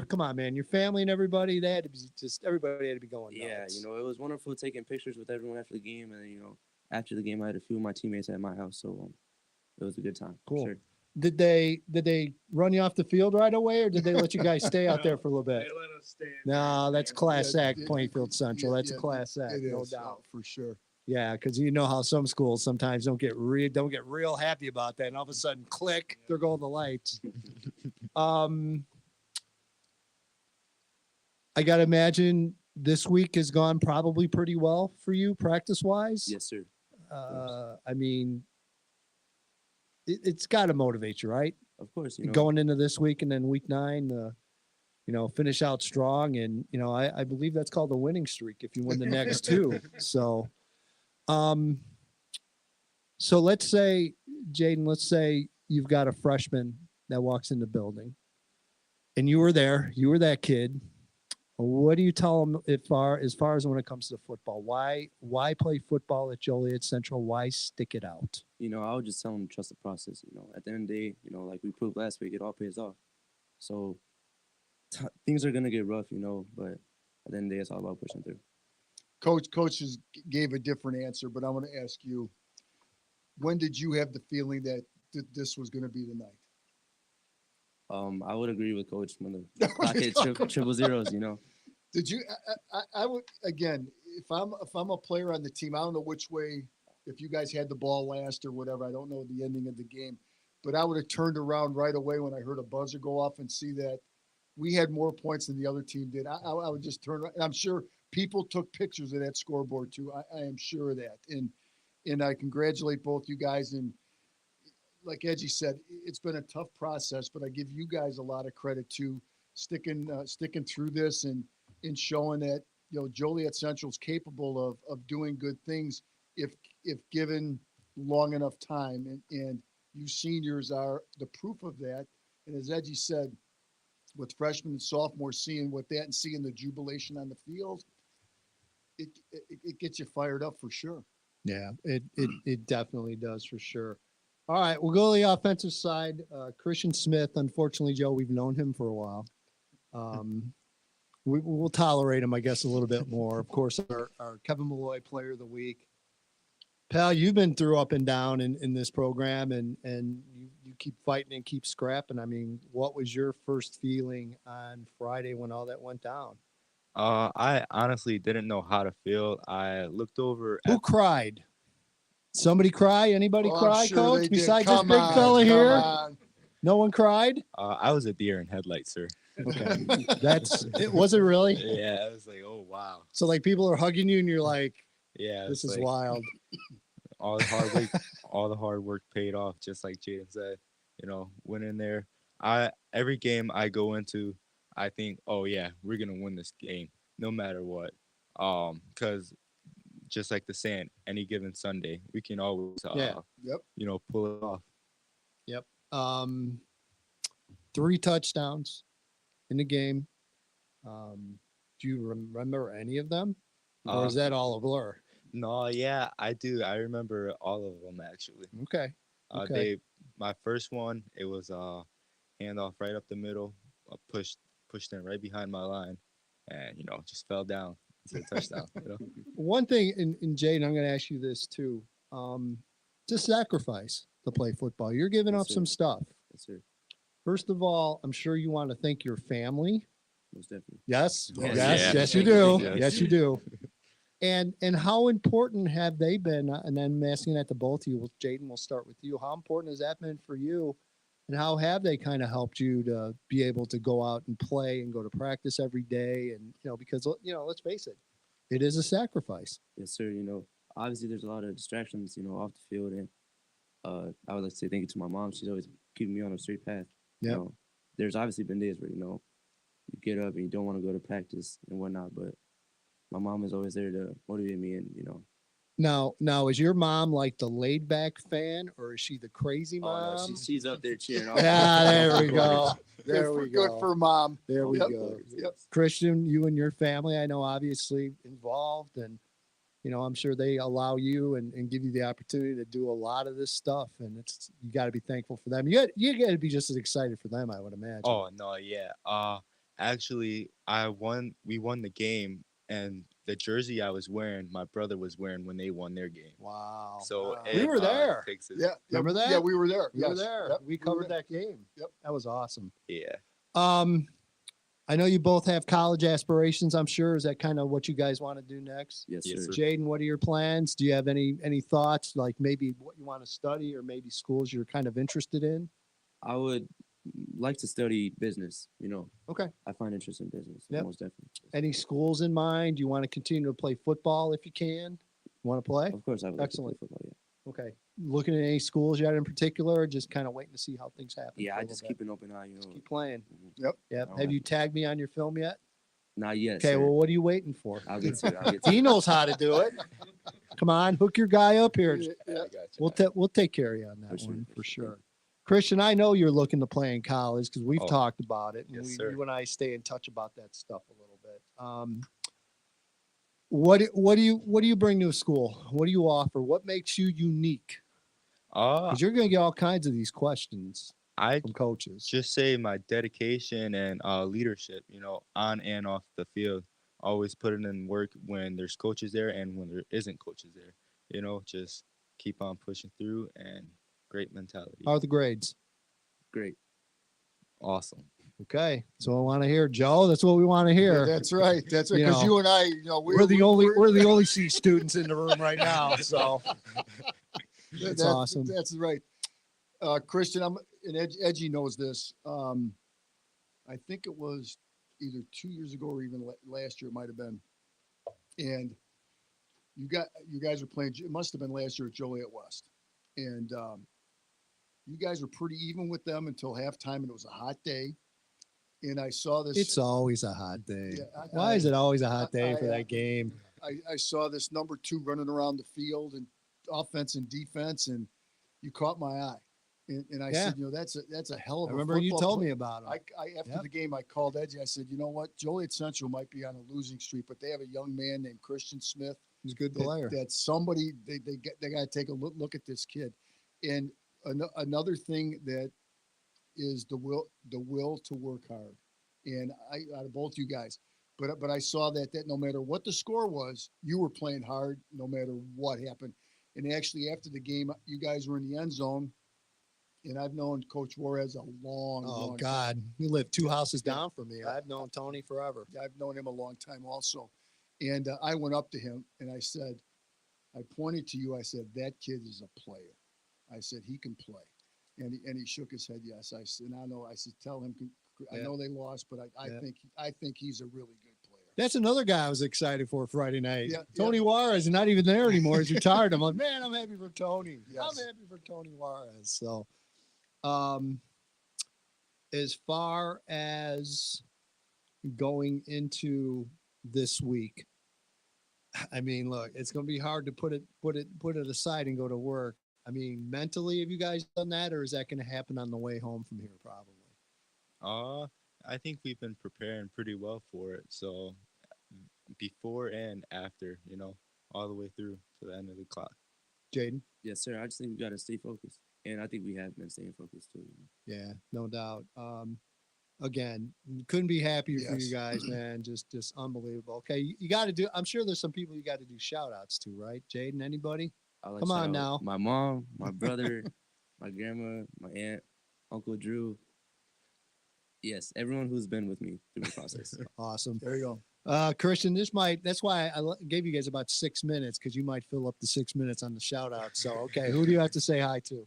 [SPEAKER 14] Come on, man. Your family and everybody. They had to be everybody had to be going nuts.
[SPEAKER 20] Yeah, it was wonderful taking pictures with everyone after the game, and then, after the game, I had a few of my teammates at my house, so it was a good time.
[SPEAKER 14] Cool.
[SPEAKER 20] Sure.
[SPEAKER 14] Did they run you off the field right away, or did they let you guys stay out there for a little bit?
[SPEAKER 15] They let us stay.
[SPEAKER 14] No, that's class act, Plainfield Central. That's a
[SPEAKER 15] Yeah,
[SPEAKER 14] class act,
[SPEAKER 15] it
[SPEAKER 14] no
[SPEAKER 15] is,
[SPEAKER 14] doubt.
[SPEAKER 15] for sure.
[SPEAKER 14] Yeah, because you know how some schools sometimes don't get real happy about that, and all of a sudden, click, they're going the lights. I got to imagine this week has gone probably pretty well for you, practice wise.
[SPEAKER 20] Yes, sir.
[SPEAKER 14] I mean, it's got to motivate you, right?
[SPEAKER 20] Of course,
[SPEAKER 14] Going into this week and then week 9, finish out strong, and I believe that's called a winning streak if you win the next 2. So. So let's say, Jaden, you've got a freshman that walks in the building and you were there, you were that kid. What do you tell them as far as when it comes to football? Why play football at Joliet Central? Why stick it out?
[SPEAKER 20] I would just tell them to trust the process. At the end of the day, like we proved last week, it all pays off. So things are going to get rough, but at the end of the day, it's all about pushing through.
[SPEAKER 15] Coaches gave a different answer, but I want to ask you, when did you have the feeling that this was going to be the night?
[SPEAKER 20] I would agree with Coach when the clock hit triple zeros,
[SPEAKER 15] Did you? I would, again, if I'm a player on the team, I don't know which way, if you guys had the ball last or whatever, I don't know the ending of the game, but I would have turned around right away when I heard a buzzer go off and see that we had more points than the other team did. I would just turn around. And I'm sure people took pictures of that scoreboard too. I am sure of that. And I congratulate both you guys. And like Edgy said, it's been a tough process, but I give you guys a lot of credit to sticking through this and showing that, Joliet Central is capable of doing good things if given long enough time. And you seniors are the proof of that. And as Edgy said, with freshmen and sophomores seeing what that and seeing the jubilation on the field, it gets you fired up for sure.
[SPEAKER 14] Yeah, it definitely does for sure. All right, we'll go to the offensive side. Christian Smith, unfortunately, Joe, we've known him for a while. We'll tolerate him, I guess, a little bit more. Of course, our Kevin Malloy Player of the Week. Pal, you've been through up and down in this program, and you keep fighting and keep scrapping. I mean, what was your first feeling on Friday when all that went down?
[SPEAKER 21] I honestly didn't know how to feel. I looked over.
[SPEAKER 14] Who cried? Somebody cry? Anybody
[SPEAKER 15] Oh, I'm
[SPEAKER 14] cry,
[SPEAKER 15] sure
[SPEAKER 14] Coach?
[SPEAKER 15] they did.
[SPEAKER 14] Besides
[SPEAKER 15] Come
[SPEAKER 14] this big
[SPEAKER 15] on,
[SPEAKER 14] fella
[SPEAKER 15] come
[SPEAKER 14] here?
[SPEAKER 15] on.
[SPEAKER 14] No one cried?
[SPEAKER 21] I was a deer in headlights, sir.
[SPEAKER 14] Okay. Was it really?
[SPEAKER 21] Yeah, I was like, oh wow.
[SPEAKER 14] So like people are hugging you and you're like,
[SPEAKER 21] Yeah,
[SPEAKER 14] this
[SPEAKER 21] it's
[SPEAKER 14] is
[SPEAKER 21] like,
[SPEAKER 14] wild.
[SPEAKER 21] all the hard work paid off, just like Jaden said. You know, went in there. Every game I go into, I think, oh yeah, we're gonna win this game, no matter what. Because just like the saying, any given Sunday, we can always, you know, pull it off.
[SPEAKER 14] Yep. 3 touchdowns in the game. Do you remember any of them? Or is that all a blur?
[SPEAKER 21] No, yeah, I do. I remember all of them actually.
[SPEAKER 14] Okay. Okay.
[SPEAKER 21] My first one, it was handoff right up the middle, pushed in right behind my line, and you know just fell down. It's a touchdown. You know?
[SPEAKER 14] One thing, in Jade, I'm going to ask you this too. It's a sacrifice to play football. You're giving up some stuff.
[SPEAKER 20] Yes, sir.
[SPEAKER 14] First of all, I'm sure you want to thank your family.
[SPEAKER 20] Most definitely.
[SPEAKER 14] Yes,
[SPEAKER 20] Yes.
[SPEAKER 14] yes, you do. Yes, you do. And how important have they been? And I'm asking that to both of you. Well, Jaden, we'll start with you. How important has that been for you? And how have they kind of helped you to be able to go out and play and go to practice every day? And, you know, because, you know, let's face it, it is a sacrifice.
[SPEAKER 20] Yes, sir. You know, obviously there's a lot of distractions, you know, off the field. And I would like to say thank you to my mom. She's always keeping me on a straight path.
[SPEAKER 14] Yeah.
[SPEAKER 20] You know, there's obviously been days where, you know, you get up and you don't want to go to practice and whatnot, but my mom is always there to motivate me and, you know.
[SPEAKER 14] Now, is your mom like the laid back fan or is she the crazy mom?
[SPEAKER 20] Oh, no, she's up there cheering.
[SPEAKER 14] Yeah, there we go. There we go.
[SPEAKER 15] Good for mom.
[SPEAKER 14] There we
[SPEAKER 15] Yep.
[SPEAKER 14] go.
[SPEAKER 15] Yep.
[SPEAKER 14] Christian, you and your family, I know, obviously involved, and you know, I'm sure they allow you and give you the opportunity to do a lot of this stuff, and it's you got to be thankful for them. You got to be just as excited for them, I would imagine.
[SPEAKER 21] Oh no, yeah. Actually, we won the game, and the jersey I was wearing, my brother was wearing when they won their game.
[SPEAKER 14] Wow.
[SPEAKER 21] So
[SPEAKER 14] we were there.
[SPEAKER 15] Yeah.
[SPEAKER 14] Remember that?
[SPEAKER 15] Yeah, we were there.
[SPEAKER 14] We were
[SPEAKER 15] Yes.
[SPEAKER 14] there.
[SPEAKER 15] Yep,
[SPEAKER 14] We
[SPEAKER 15] were
[SPEAKER 14] covered
[SPEAKER 15] there.
[SPEAKER 14] that game.
[SPEAKER 15] Yep.
[SPEAKER 14] That was awesome.
[SPEAKER 21] Yeah.
[SPEAKER 14] I know you both have college aspirations, I'm sure. Is that kind of what you guys want to do next?
[SPEAKER 20] Yes,
[SPEAKER 21] Yes,
[SPEAKER 20] sir.
[SPEAKER 21] sir.
[SPEAKER 14] Jaden, what are your plans? Do you have any thoughts, like maybe what you want to study or maybe schools you're kind of interested in?
[SPEAKER 20] I would like to study business, you know.
[SPEAKER 14] Okay.
[SPEAKER 20] I find interest in business,
[SPEAKER 14] Yep.
[SPEAKER 20] most definitely.
[SPEAKER 14] Any schools in mind? Do you want to continue to play football if you can? Want to play?
[SPEAKER 20] Of course, I would like
[SPEAKER 14] Excellent.
[SPEAKER 20] to play football, yeah.
[SPEAKER 14] Okay. Looking at any schools yet in particular, or just kind of waiting to see how things happen?
[SPEAKER 20] Yeah,
[SPEAKER 14] for a
[SPEAKER 20] I
[SPEAKER 14] little
[SPEAKER 20] just
[SPEAKER 14] bit?
[SPEAKER 20] keep an open eye, you know.
[SPEAKER 14] Keep playing.
[SPEAKER 15] Yep.
[SPEAKER 14] Yep.
[SPEAKER 20] All
[SPEAKER 14] Have
[SPEAKER 20] right.
[SPEAKER 14] you tagged me on your film yet?
[SPEAKER 20] Not yet,
[SPEAKER 14] Okay.
[SPEAKER 20] sir.
[SPEAKER 14] Well, what are you waiting for?
[SPEAKER 20] I'll get to it. I'll get to
[SPEAKER 14] He
[SPEAKER 20] it.
[SPEAKER 14] knows how to do it. Come on, hook your guy up here.
[SPEAKER 15] Yeah.
[SPEAKER 14] We'll take care of you on that
[SPEAKER 20] For sure,
[SPEAKER 14] one
[SPEAKER 20] for
[SPEAKER 14] for
[SPEAKER 20] sure.
[SPEAKER 14] sure. Christian, I know you're looking to play in college because we've
[SPEAKER 21] Oh,
[SPEAKER 14] talked about it. And
[SPEAKER 21] yes, sir.
[SPEAKER 14] you and I stay in touch about that stuff a little bit. What do you bring to a school? What do you offer? What makes you unique? Because you're going to get all kinds of these questions
[SPEAKER 21] I
[SPEAKER 14] from coaches.
[SPEAKER 21] just say my dedication and leadership, you know, on and off the field. Always putting in work when there's coaches there and when there isn't coaches there. You know, just keep on pushing through and great mentality.
[SPEAKER 14] How are the grades?
[SPEAKER 20] Great.
[SPEAKER 21] Awesome.
[SPEAKER 14] Okay, so I want to hear, Joe. That's what we want to hear.
[SPEAKER 15] That's right. That's right.
[SPEAKER 14] You
[SPEAKER 15] Because
[SPEAKER 14] know,
[SPEAKER 15] you and I, you know,
[SPEAKER 14] we're the only C students in the room right now. So that's awesome.
[SPEAKER 15] That's right. Christian, and Edgy knows this. I think it was either 2 years ago or even last year it might have been. And you guys were playing. It must have been last year at Joliet West, and you guys were pretty even with them until halftime, and it was a hot day. And I saw this.
[SPEAKER 14] It's always a hot day.
[SPEAKER 15] Yeah,
[SPEAKER 14] Why is it always a hot day for that game?
[SPEAKER 15] I saw this number 2 running around the field and offense and defense, and you caught my eye. And I said, you know, that's a hell of a.
[SPEAKER 14] I remember you
[SPEAKER 15] football
[SPEAKER 14] told
[SPEAKER 15] play.
[SPEAKER 14] me about him.
[SPEAKER 15] After the game, I called Edgy. I said, you know what, Joliet Central might be on a losing streak, but they have a young man named Christian Smith.
[SPEAKER 14] He's a good player.
[SPEAKER 15] That's somebody they got to take a look at this kid. And another thing that is the will to work hard, and out of both you guys. But I saw that no matter what the score was, you were playing hard no matter what happened. And actually, after the game, you guys were in the end zone. And I've known Coach Juarez a long
[SPEAKER 14] God,
[SPEAKER 15] time.
[SPEAKER 14] you live 2 houses down from me. I've known Tony forever.
[SPEAKER 15] I've known him a long time also. And I went up to him and I said, I pointed to you. I said, that kid is a player. I said, he can play. And he shook his head, yes. I said, I said, tell him, I know they lost, but I think he's a really good player.
[SPEAKER 14] That's another guy I was excited for Friday night.
[SPEAKER 15] Yeah,
[SPEAKER 14] Tony Juarez is not even there anymore. He's retired. I'm like, man, I'm happy for Tony.
[SPEAKER 15] Yes.
[SPEAKER 14] I'm happy for Tony Juarez. So, as far as going into this week, I mean, look, it's going to be hard to put it aside and go to work. I mean, mentally, have you guys done that, or is that going to happen on the way home from here? Probably.
[SPEAKER 21] I think we've been preparing pretty well for it. So before and after, all the way through to the end of the clock.
[SPEAKER 14] Jaden?
[SPEAKER 20] Yes, sir. I just think we got to stay focused. And I think we have been staying focused too.
[SPEAKER 14] Yeah, no doubt. Again, couldn't be happier for you guys, man. Just unbelievable. Okay, you got to do. I'm sure there's some people you got to do shout outs to, right? Jaden, anybody? Come on now.
[SPEAKER 20] My mom, my brother, my grandma, my aunt, Uncle Drew. Yes, everyone who's been with me through the process.
[SPEAKER 14] Awesome.
[SPEAKER 15] There you go.
[SPEAKER 14] Christian, that's why I gave you guys about 6 minutes, because you might fill up the 6 minutes on the shout out. So, okay, who do you have to say hi to?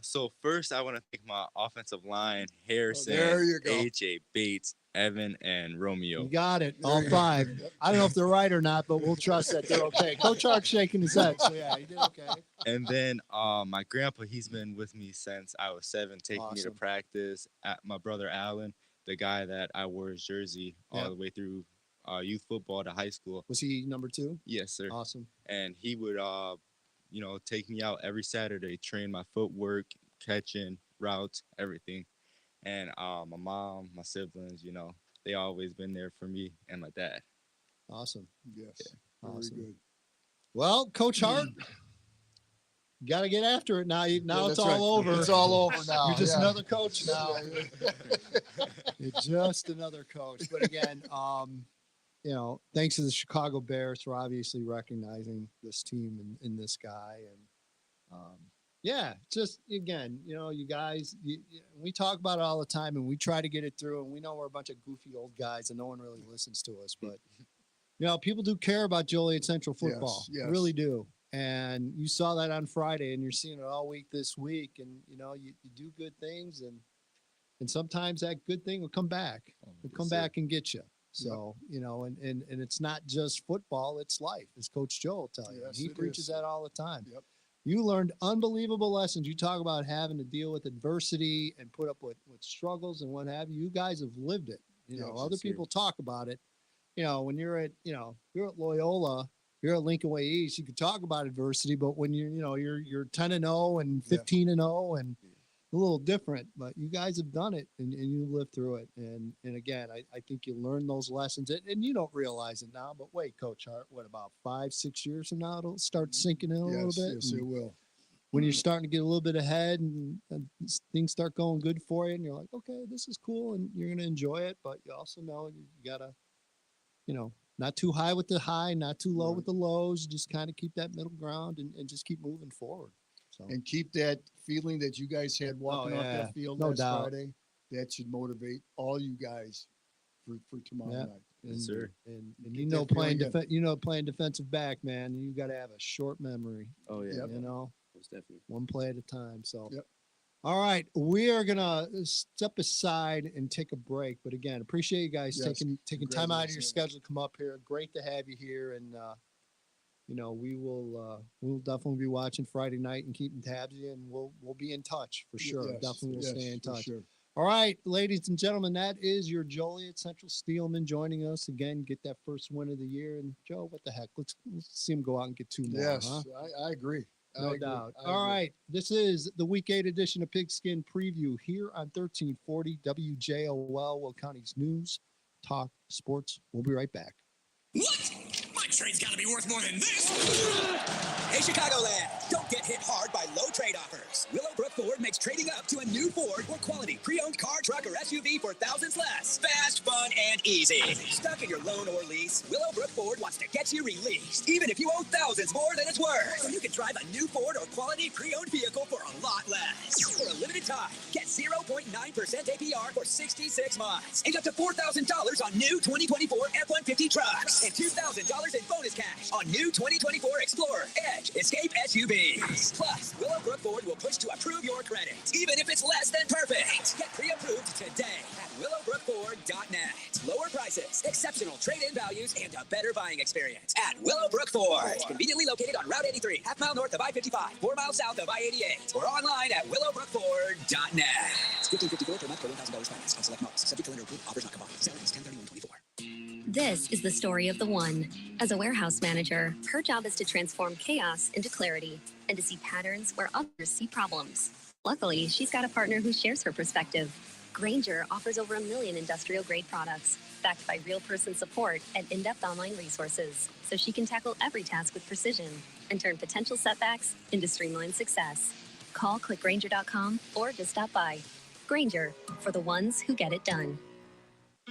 [SPEAKER 21] So first I want to thank my offensive line, Harrison,
[SPEAKER 15] there you go.
[SPEAKER 21] AJ, Bates, Evan, and Romeo.
[SPEAKER 14] You got it. All 5. I don't know if they're right or not, but we'll trust that they're okay. Coach Hart's shaking his head. So, yeah, he did okay.
[SPEAKER 21] And then my grandpa, he's been with me since I was 7, taking me to practice. My brother, Alan, the guy that I wore his jersey all the way through youth football to high school.
[SPEAKER 14] Was he number 2?
[SPEAKER 21] Yes, sir.
[SPEAKER 14] Awesome.
[SPEAKER 21] And he would, take me out every Saturday, train my footwork, catching, routes, everything. And my mom, my siblings, they always been there for me and my dad.
[SPEAKER 14] Awesome.
[SPEAKER 15] Yes.
[SPEAKER 14] Yeah.
[SPEAKER 15] Very
[SPEAKER 14] Awesome.
[SPEAKER 15] good.
[SPEAKER 14] Well, Coach Hart, you got to get after it now. Now it's all over.
[SPEAKER 15] It's all over now.
[SPEAKER 14] You're just another coach now. You're just another coach. But again, thanks to the Chicago Bears for obviously recognizing this team and this guy. And just again, you guys, we talk about it all the time, and we try to get it through. And we know we're a bunch of goofy old guys, and no one really listens to us. But people do care about Joliet Central football.
[SPEAKER 15] Yes.
[SPEAKER 14] Really do. And you saw that on Friday, and you're seeing it all week this week. And you do good things, and sometimes that good thing will come back. It'll come back and get you. So, and it's not just football, it's life, as Coach Joe will tell you.
[SPEAKER 15] Yes,
[SPEAKER 14] He
[SPEAKER 15] it
[SPEAKER 14] preaches
[SPEAKER 15] is.
[SPEAKER 14] that all the time.
[SPEAKER 15] Yep.
[SPEAKER 14] You learned unbelievable lessons. You talk about having to deal with adversity and put up with struggles and what have you. You guys have lived it. Other people talk about it. When you're at Loyola, you're at Lincoln Way East, you can talk about adversity, but when you're 10-0 and 15-0 and a little different, but you guys have done it and you lived through it. And again, I think you learn those lessons and you don't realize it now, but wait, Coach Hart, what about 5-6 years from now, it'll start sinking in a little bit.
[SPEAKER 15] Yes, it will.
[SPEAKER 14] When you're starting to get a little bit ahead and things start going good for you and you're like, okay, this is cool. And you're going to enjoy it. But you also know you got to, not too high with the high, not too low with the lows. Just kind of keep that middle ground and just keep moving forward. So.
[SPEAKER 15] And keep that feeling that you guys had walking off that field last Friday. That should motivate all you guys for tomorrow night.
[SPEAKER 14] And, sir. And playing defensive back, man, you got to have a short memory.
[SPEAKER 20] Oh yeah.
[SPEAKER 14] Most definitely. One play at a time. So. Yep. All right, we are gonna step aside and take a break. But again, appreciate you guys taking time out of your schedule to come up here. Great to have you here, and we'll definitely be watching Friday night and keeping tabs of you, and we'll be in touch for sure.
[SPEAKER 15] Yes,
[SPEAKER 14] Definitely will stay in touch.
[SPEAKER 15] Sure.
[SPEAKER 14] All right, ladies and gentlemen, that is your Joliet Central Steelman joining us again. Get that first win of the year, and Joe, what the heck? Let's see him go out and get 2 more.
[SPEAKER 15] Yes,
[SPEAKER 14] huh?
[SPEAKER 15] I agree.
[SPEAKER 14] No doubt. All right. This is the Week 8 edition of Pigskin Preview here on 1340 WJOL, Will County's News, Talk, Sports. We'll be right back.
[SPEAKER 13] What? My trade's got to be worth more than this. Hey, Chicagoland.
[SPEAKER 3] Don't get hit hard by low trade offers. Willowbrook Ford makes trading up to a new Ford or quality pre-owned car, truck, or SUV for thousands less. Fast, fun, and easy. Stuck in your loan or lease, Willowbrook Ford wants to get you released, even if you owe thousands more than it's worth. So you can drive a new Ford or quality pre-owned vehicle for a lot less. For a limited time, get 0.9% APR for 66 months and up to $4,000 on new 2024 F-150 trucks and $2,000 in bonus cash on new 2024 Explorer, Edge, Escape SUVs. Plus, Willowbrook Ford will push to approve your credit, even if it's less than perfect. Get pre-approved today at willowbrookford.net. Lower prices, exceptional trade-in values, and a better buying experience at Willowbrook Ford. Conveniently located on Route 83, half mile north of I-55, 4 miles south of I-88, or online at willowbrookford.net. 1554 per month for $1,000 finance on select models. Subject to lender approval. Offers not combined. Sale ends 10/31/24.
[SPEAKER 22] This is the story of the one. As a warehouse manager, her job is to transform chaos into clarity and to see patterns where others see problems. Luckily, she's got a partner who shares her perspective. Grainger offers over 1 million industrial-grade products, backed by real person support and in-depth online resources, so she can tackle every task with precision and turn potential setbacks into streamlined success. Call clickgrainger.com or just stop by. Grainger, for the ones who get it done.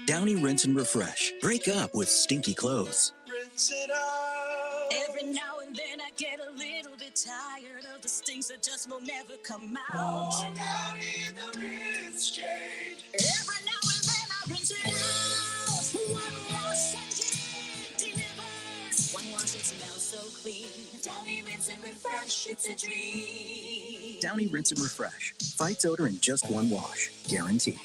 [SPEAKER 23] Downy Rinse and Refresh. Break up with stinky clothes.
[SPEAKER 24] Rinse it out. Every now and then I get a little bit tired of the stinks that just will never come out. Oh, Downy in the rinse change. Every now and then I rinse it out. One wash and it delivers. One wash, it smells so clean. Downy Rinse and Refresh, it's a dream.
[SPEAKER 23] Downy Rinse and Refresh. Fights odor in just one wash. Guaranteed.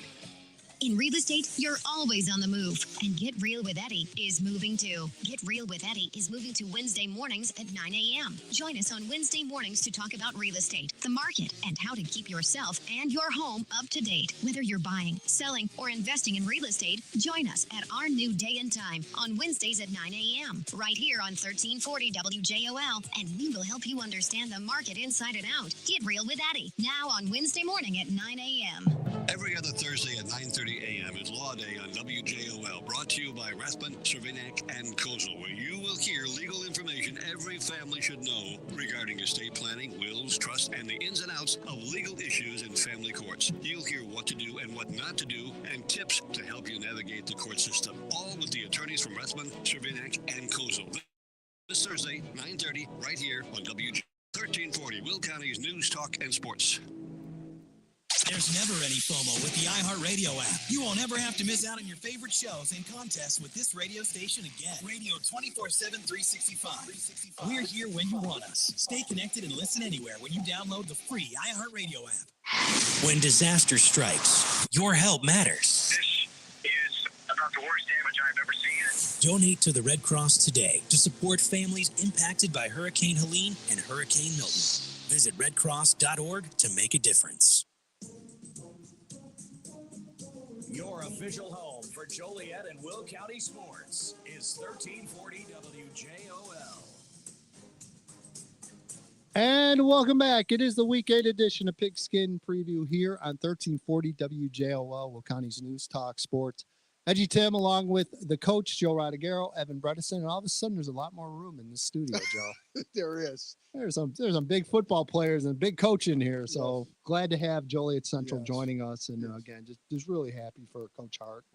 [SPEAKER 25] In real estate, you're always on the move. And Get Real with Eddie is moving too. Get Real with Eddie is moving to Wednesday mornings at 9 a.m. Join us on Wednesday mornings to talk about real estate, the market, and how to keep yourself and your home up to date. Whether you're buying, selling, or investing in real estate, join us at our new day and time on Wednesdays at 9 a.m. right here on 1340 WJOL, and we will help you understand the market inside and out. Get Real with Eddie, now on Wednesday morning at 9 a.m.
[SPEAKER 26] Every other Thursday at 9:30 a.m. is Law Day on WJOL, brought to you by Rathbun, Cervinak, and Kozel, where you will hear legal information every family should know regarding estate planning, wills, trusts, and the ins and outs of legal issues in family courts. You'll hear what to do and what not to do, and tips to help you navigate the court system, all with the attorneys from Rathbun, Cervinak, and Kozel. This Thursday, 9:30, right here on WJ 1340, Will County's News, Talk, and Sports.
[SPEAKER 13] There's never any FOMO with the iHeartRadio app. You won't ever have to miss out on your favorite shows and contests with this radio station again. Radio 24/7, 365. We're here when you want us. Stay connected and listen anywhere when you download the free iHeartRadio app. When disaster strikes, your help matters.
[SPEAKER 27] This is about the worst damage I've ever seen.
[SPEAKER 13] Donate to the Red Cross today to support families impacted by Hurricane Helene and Hurricane Milton. Visit redcross.org to make a difference. Your official home for Joliet and Will County sports is 1340 WJOL.
[SPEAKER 14] And welcome back. It is the Week 8 edition of Pigskin Preview here on 1340 WJOL, Will County's News, Talk, Sports. EDGYTIM, along with the coach, Joe Rodagero, Evan Bredesen, and all of a sudden there's a lot more room in the studio, Joe.
[SPEAKER 15] There is.
[SPEAKER 14] There's some big football players and a big coach in here. So glad to have Joliet Central joining us. And again, just really happy for Coach Hart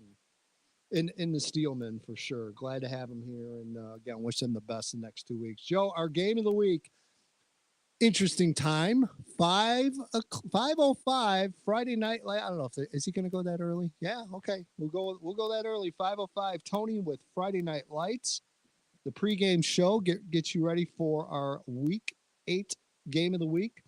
[SPEAKER 14] and the Steelmen for sure. Glad to have him here. And again, wish them the best the next 2 weeks. Joe, our game of the week. Interesting time, 5:05 Friday night. I don't know is he going to go that early? Yeah, okay, we'll go that early. 5:05. Tony with Friday Night Lights, the pregame show gets you ready for our Week 8 game of the week.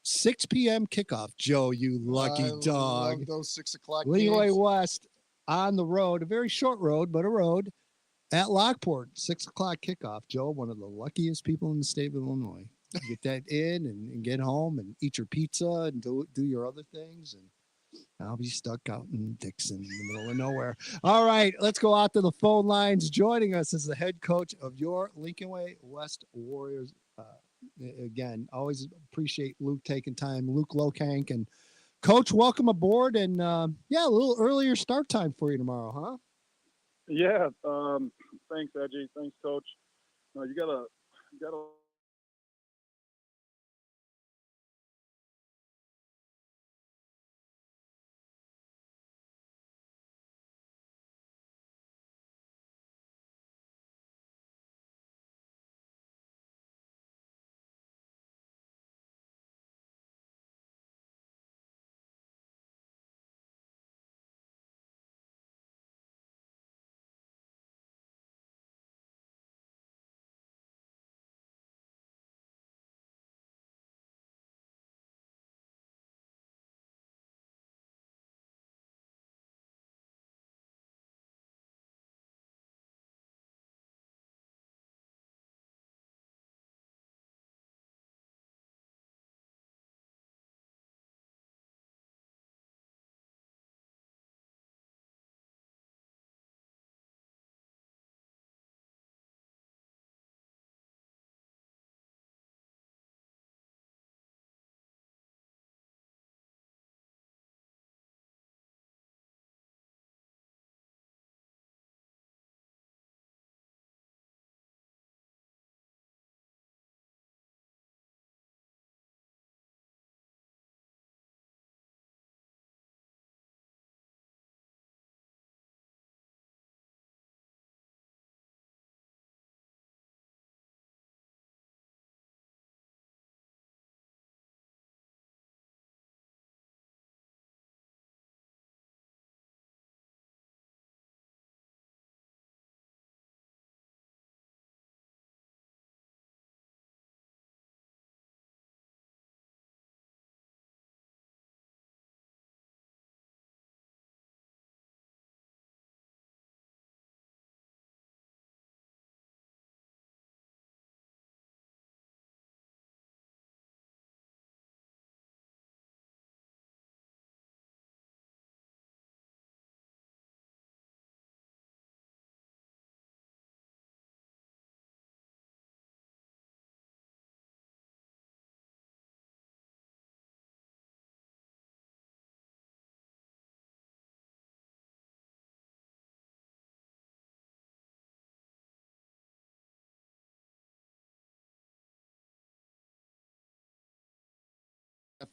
[SPEAKER 14] 6 p.m. kickoff. Joe, you lucky dog.
[SPEAKER 15] Love those 6 o'clock.
[SPEAKER 14] Leeway
[SPEAKER 15] games.
[SPEAKER 14] West on the road, a very short road, but a road at Lockport. 6 o'clock kickoff. Joe, one of the luckiest people in the state of Illinois. Get that in and get home and eat your pizza and do your other things. And I'll be stuck out in Dixon in the middle of nowhere. All right, let's go out to the phone lines. Joining us is the head coach of your Lincoln Way West Warriors. Again, always appreciate Luke taking time. Luke Lokank. And Coach, welcome aboard. And a little earlier start time for you tomorrow, huh?
[SPEAKER 28] Yeah. Thanks, Edgy. Thanks, Coach. You gotta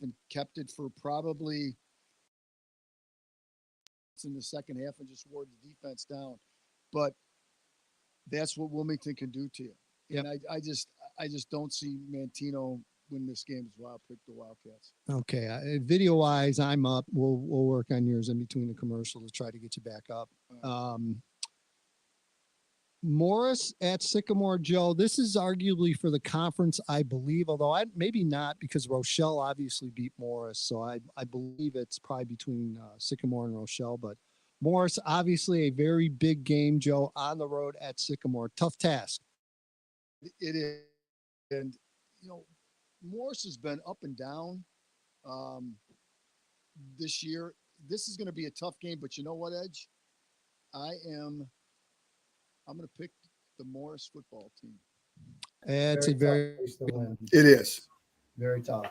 [SPEAKER 15] and kept it for probably in the second half and just wore the defense down. But that's what Wilmington can do to you.
[SPEAKER 14] Yep.
[SPEAKER 15] And I just don't see Mantino win this game as well. Pick the Wildcats.
[SPEAKER 14] Okay. Video wise, I'm up. We'll work on yours in between the commercial to try to get you back up. Morris at Sycamore, Joe. This is arguably for the conference, I believe, although maybe not, because Rochelle obviously beat Morris. So I believe it's probably between Sycamore and Rochelle. But Morris, obviously a very big game, Joe, on the road at Sycamore. Tough task.
[SPEAKER 15] It is. And, Morris has been up and down this year. This is going to be a tough game, but you know what, Edge? I'm going to pick the Morris football team.
[SPEAKER 14] It's a very
[SPEAKER 1] It is.
[SPEAKER 2] Very tough.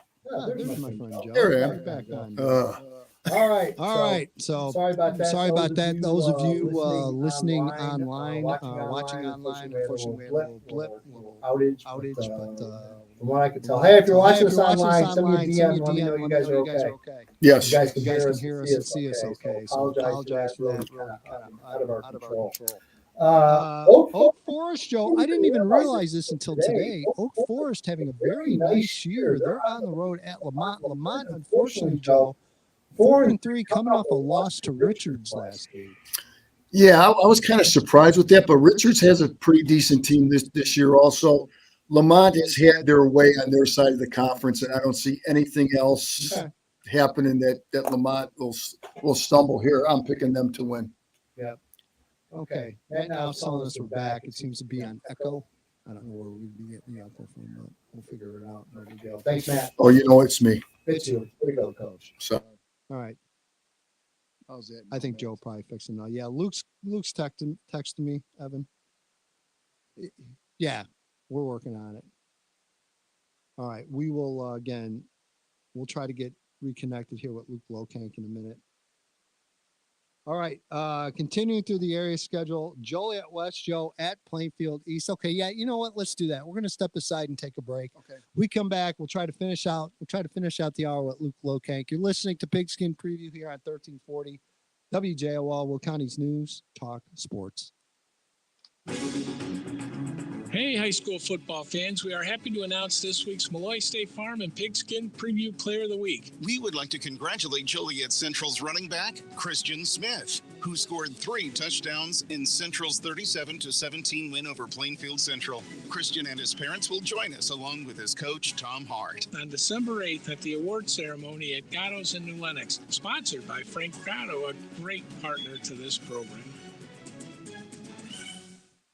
[SPEAKER 14] There's my friend Joe.
[SPEAKER 1] There I am.
[SPEAKER 14] Back on.
[SPEAKER 2] All right.
[SPEAKER 14] All right. So
[SPEAKER 2] sorry about that.
[SPEAKER 14] Those of you listening online,
[SPEAKER 2] watching
[SPEAKER 14] online,
[SPEAKER 2] unfortunately, we had a little blip,
[SPEAKER 14] little
[SPEAKER 2] outage.
[SPEAKER 14] But
[SPEAKER 2] from what I can tell, hey, if you're watching us online, send me a DM. Let me know you guys are okay.
[SPEAKER 1] Yes.
[SPEAKER 2] You guys can hear us
[SPEAKER 14] and see us okay. So apologize for that.
[SPEAKER 2] Really kind of out of our control.
[SPEAKER 14] Oak Forest, Joe, I didn't even realize this until today. Oak Forest having a very nice year. They're on the road at Lamont. Lamont, unfortunately, Joe, 4-3, coming off a loss to Richards last week.
[SPEAKER 1] Yeah, I was kind of surprised with that, but Richards has a pretty decent team this year also. Lamont has had their way on their side of the conference, and I don't see anything else happening that Lamont will stumble here. I'm picking them to win.
[SPEAKER 2] Yeah.
[SPEAKER 14] Okay. Right now, telling us we're back. It seems to be on Echo. I don't know where we'd be getting the Echo from, but we'll figure it out.
[SPEAKER 2] There we go. Thanks, Matt.
[SPEAKER 1] Oh, it's me.
[SPEAKER 2] It's you. Way to go, Coach.
[SPEAKER 1] So.
[SPEAKER 14] All right.
[SPEAKER 15] How's it?
[SPEAKER 14] I think Joe probably fixed it now. Yeah, Luke's texting me, Evan. Yeah, we're working on it. All right. We will, we'll try to get reconnected here with Luke Lokank in a minute. All right. Continuing through the area schedule, Joliet West, Joe at Plainfield East. Okay. Yeah. You know what? Let's do that. We're going to step aside and take a break.
[SPEAKER 15] Okay.
[SPEAKER 14] We come back. We'll try to finish out the hour with Luke Lokank. You're listening to Pigskin Preview here on 1340 WJOL, Will County's News Talk Sports.
[SPEAKER 5] Hey, high school football fans, we are happy to announce this week's Malloy State Farm and Pigskin Preview Player of the Week.
[SPEAKER 4] We would like to congratulate Joliet Central's running back, Christian Smith, who scored 3 touchdowns in Central's 37-17 win over Plainfield Central. Christian and his parents will join us along with his coach, Tom Hart.
[SPEAKER 5] On December 8th at the award ceremony at Gatto's in New Lenox, sponsored by Frank Gatto, a great partner to this program.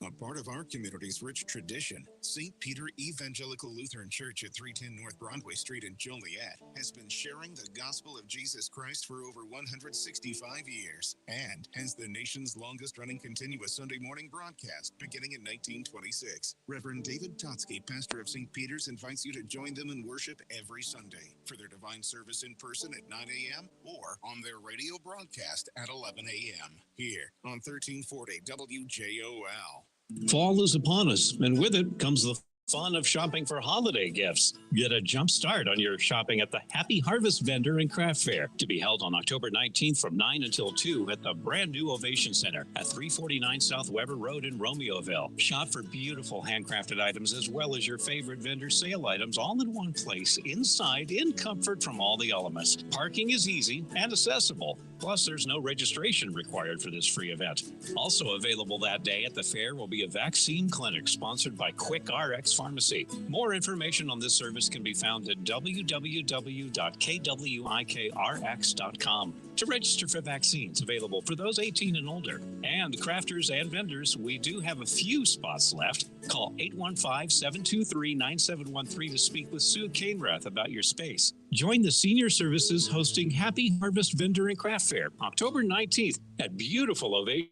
[SPEAKER 6] A part of our community's rich tradition, St. Peter Evangelical Lutheran Church at 310 North Broadway Street in Joliet has been sharing the gospel of Jesus Christ for over 165 years and has the nation's longest-running continuous Sunday morning broadcast beginning in 1926. Reverend David Totsky, pastor of St. Peter's, invites you to join them in worship every Sunday for their divine service in person at 9 a.m. or on their radio broadcast at 11 a.m. here on 1340 WJOL.
[SPEAKER 7] Fall is upon us, and with it comes the fun of shopping for holiday gifts. Get a jump start on your shopping at the Happy Harvest Vendor and Craft Fair, to be held on October 19th from 9 until 2 at the brand new Ovation Center at 349 South Weber Road in Romeoville. Shop for beautiful handcrafted items as well as your favorite vendor sale items, all in one place, inside, in comfort from all the elements. Parking is easy and accessible. Plus, there's no registration required for this free event. Also available that day at the fair will be a vaccine clinic sponsored by Quick RX Pharmacy. More information on this service can be found at www.kwikrx.com. To register for vaccines available for those 18 and older. And crafters and vendors, we do have a few spots left. Call 815-723-9713 to speak with Sue Cainrath about your space. Join the Senior Services hosting Happy Harvest Vendor and Craft Fair, October 19th at beautiful Ovation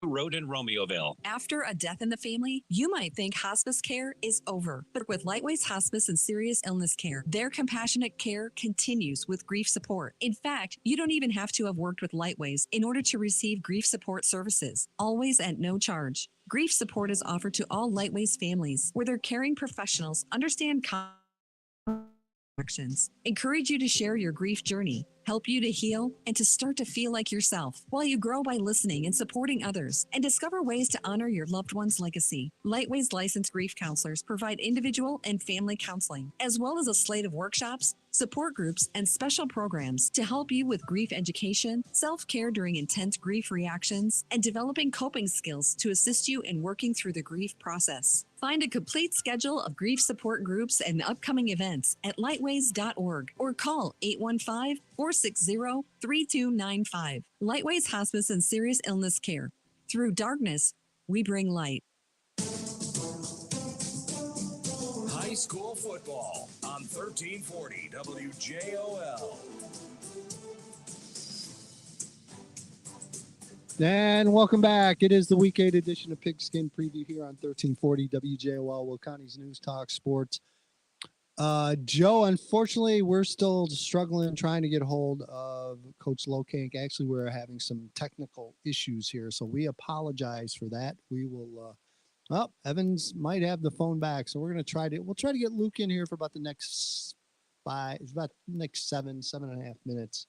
[SPEAKER 7] Road in Romeoville.
[SPEAKER 8] After a death in the family, you might think hospice care is over. But with Lightway's Hospice and Serious Illness Care, their compassionate care continues with grief support. In fact, you don't even have to have worked with Lightways in order to receive grief support services, always at no charge. Grief support is offered to all Lightway's families, where their caring professionals understand actions, encourage you to share your grief journey, help you to heal, and to start to feel like yourself while you grow by listening and supporting others and discover ways to honor your loved one's legacy. Lightway's licensed grief counselors provide individual and family counseling, as well as a slate of workshops, support groups, and special programs to help you with grief education, self-care during intense grief reactions, and developing coping skills to assist you in working through the grief process. Find a complete schedule of grief support groups and upcoming events at lightways.org or call 815-460-3295. Lightways Hospice and Serious Illness Care. Through darkness, we bring light.
[SPEAKER 9] High school football on 1340 WJOL.
[SPEAKER 14] And welcome back. It is the Week 8 edition of Pigskin Preview here on 1340 WJOL, Will County's News Talk Sports. Joe, unfortunately, we're still struggling trying to get hold of Coach Lokank. Actually, we're having some technical issues here, so we apologize for that. We will, Evans might have the phone back, so we'll try to get Luke in here for about the next 7.5 minutes.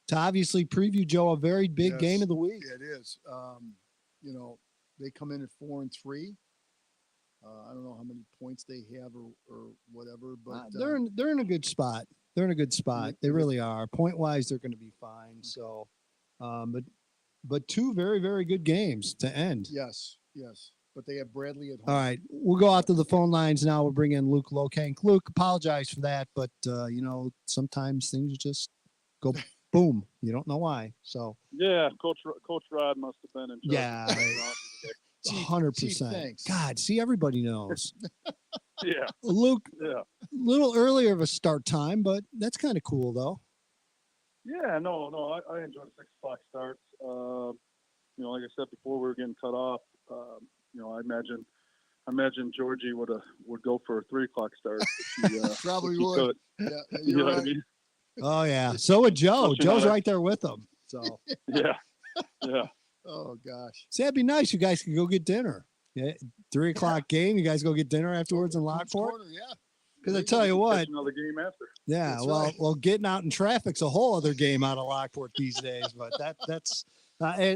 [SPEAKER 14] To obviously preview, Joe, a very big game of the week.
[SPEAKER 15] Yeah, it is. They come in at 4-3. I don't know how many points they have or whatever, but
[SPEAKER 14] they're in a good spot. They're in a good spot. They really are. Point wise, they're going to be fine. So, but two very, very good games to end.
[SPEAKER 15] Yes. But they have Bradley at home.
[SPEAKER 14] All right, we'll go out to the phone lines now. We'll bring in Luke Lokank. Luke, apologize for that, but sometimes things just go boom. You don't know why. So
[SPEAKER 10] yeah, Coach Rod must have been in charge.
[SPEAKER 14] Yeah, 100%. God, see, everybody knows.
[SPEAKER 10] Yeah,
[SPEAKER 14] Luke.
[SPEAKER 10] Yeah,
[SPEAKER 14] a little earlier of a start time, but that's kind of cool, though.
[SPEAKER 10] yeah. No. I enjoy 6 o'clock starts. Like I said before, we were getting cut off. I imagine Georgie would go for a 3 o'clock start.
[SPEAKER 15] Probably
[SPEAKER 10] if he
[SPEAKER 15] would.
[SPEAKER 10] could.
[SPEAKER 15] Yeah,
[SPEAKER 10] You know what I mean?
[SPEAKER 14] Oh yeah. So would Joe. Joe's right there with them. So
[SPEAKER 10] yeah.
[SPEAKER 15] Oh gosh.
[SPEAKER 14] See, that'd be nice. You guys could go get dinner. Yeah, 3 o'clock game. You guys go get dinner afterwards in Lockport.
[SPEAKER 15] Yeah.
[SPEAKER 14] Because I tell you what.
[SPEAKER 10] Another game after.
[SPEAKER 14] Yeah. Well, getting out in traffic's a whole other game out of Lockport these days. But that's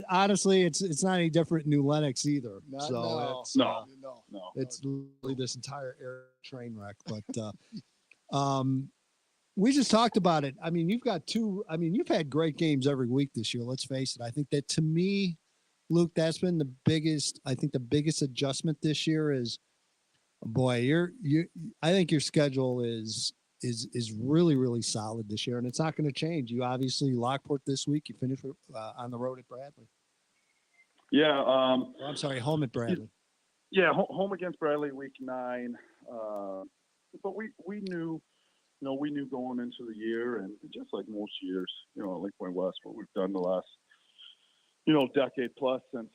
[SPEAKER 14] honestly, it's not any different in New Lenox either.
[SPEAKER 10] No.
[SPEAKER 14] It's literally this entire air train wreck. But we just talked about it. I mean, you've had great games every week this year. Let's face it. I think that, to me, Luke, that's been the biggest adjustment this year is, boy, I think your schedule is really, really solid this year, and it's not going to change. You obviously Lockport this week. You finish on the road at Bradley.
[SPEAKER 10] Yeah.
[SPEAKER 14] I'm sorry, home at Bradley.
[SPEAKER 10] Yeah, home against Bradley, week 9. But we knew. We knew going into the year, and just like most years, like Point West, what we've done the last, decade plus since,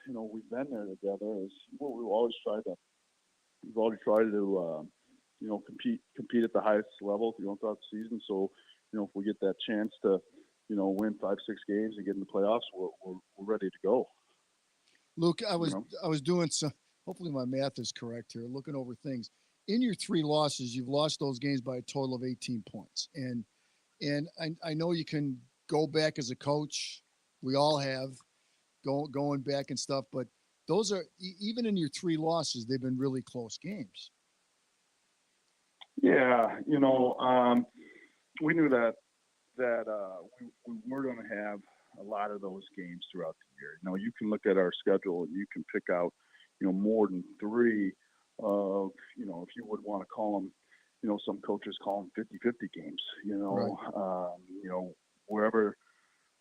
[SPEAKER 10] we've been there together is what we've always tried to compete at the highest level, throughout the season. So, if we get that chance to, win 5-6 games and get in the playoffs, we're ready to go.
[SPEAKER 15] Luke, I was doing some, hopefully my math is correct here, looking over things. In your 3 losses, you've lost those games by a total of 18 points. And I know you can go back as a coach. We all have going back and stuff, but those are, even in your 3 losses, they've been really close games.
[SPEAKER 10] Yeah. We knew that we were going to have a lot of those games throughout the year. You can look at our schedule and you can pick out, more than 3 of, if you would want to call them, some coaches call them 50-50 games,
[SPEAKER 15] Right.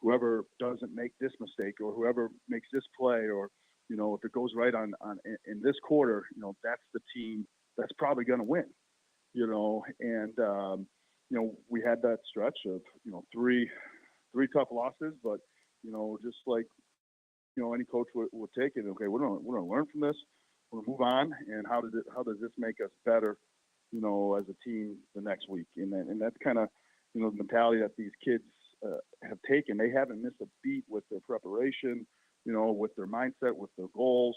[SPEAKER 10] Whoever doesn't make this mistake or whoever makes this play, or, if it goes right on in this quarter, that's the team that's probably going to win, and, we had that stretch of, 3 tough losses, but, just like, any coach would take it. Okay, we're going to learn from this. We're going to move on, and how does this make us better, as a team the next week? And that's kind of, the mentality that these kids have taken. They haven't missed a beat with their preparation, with their mindset, with their goals.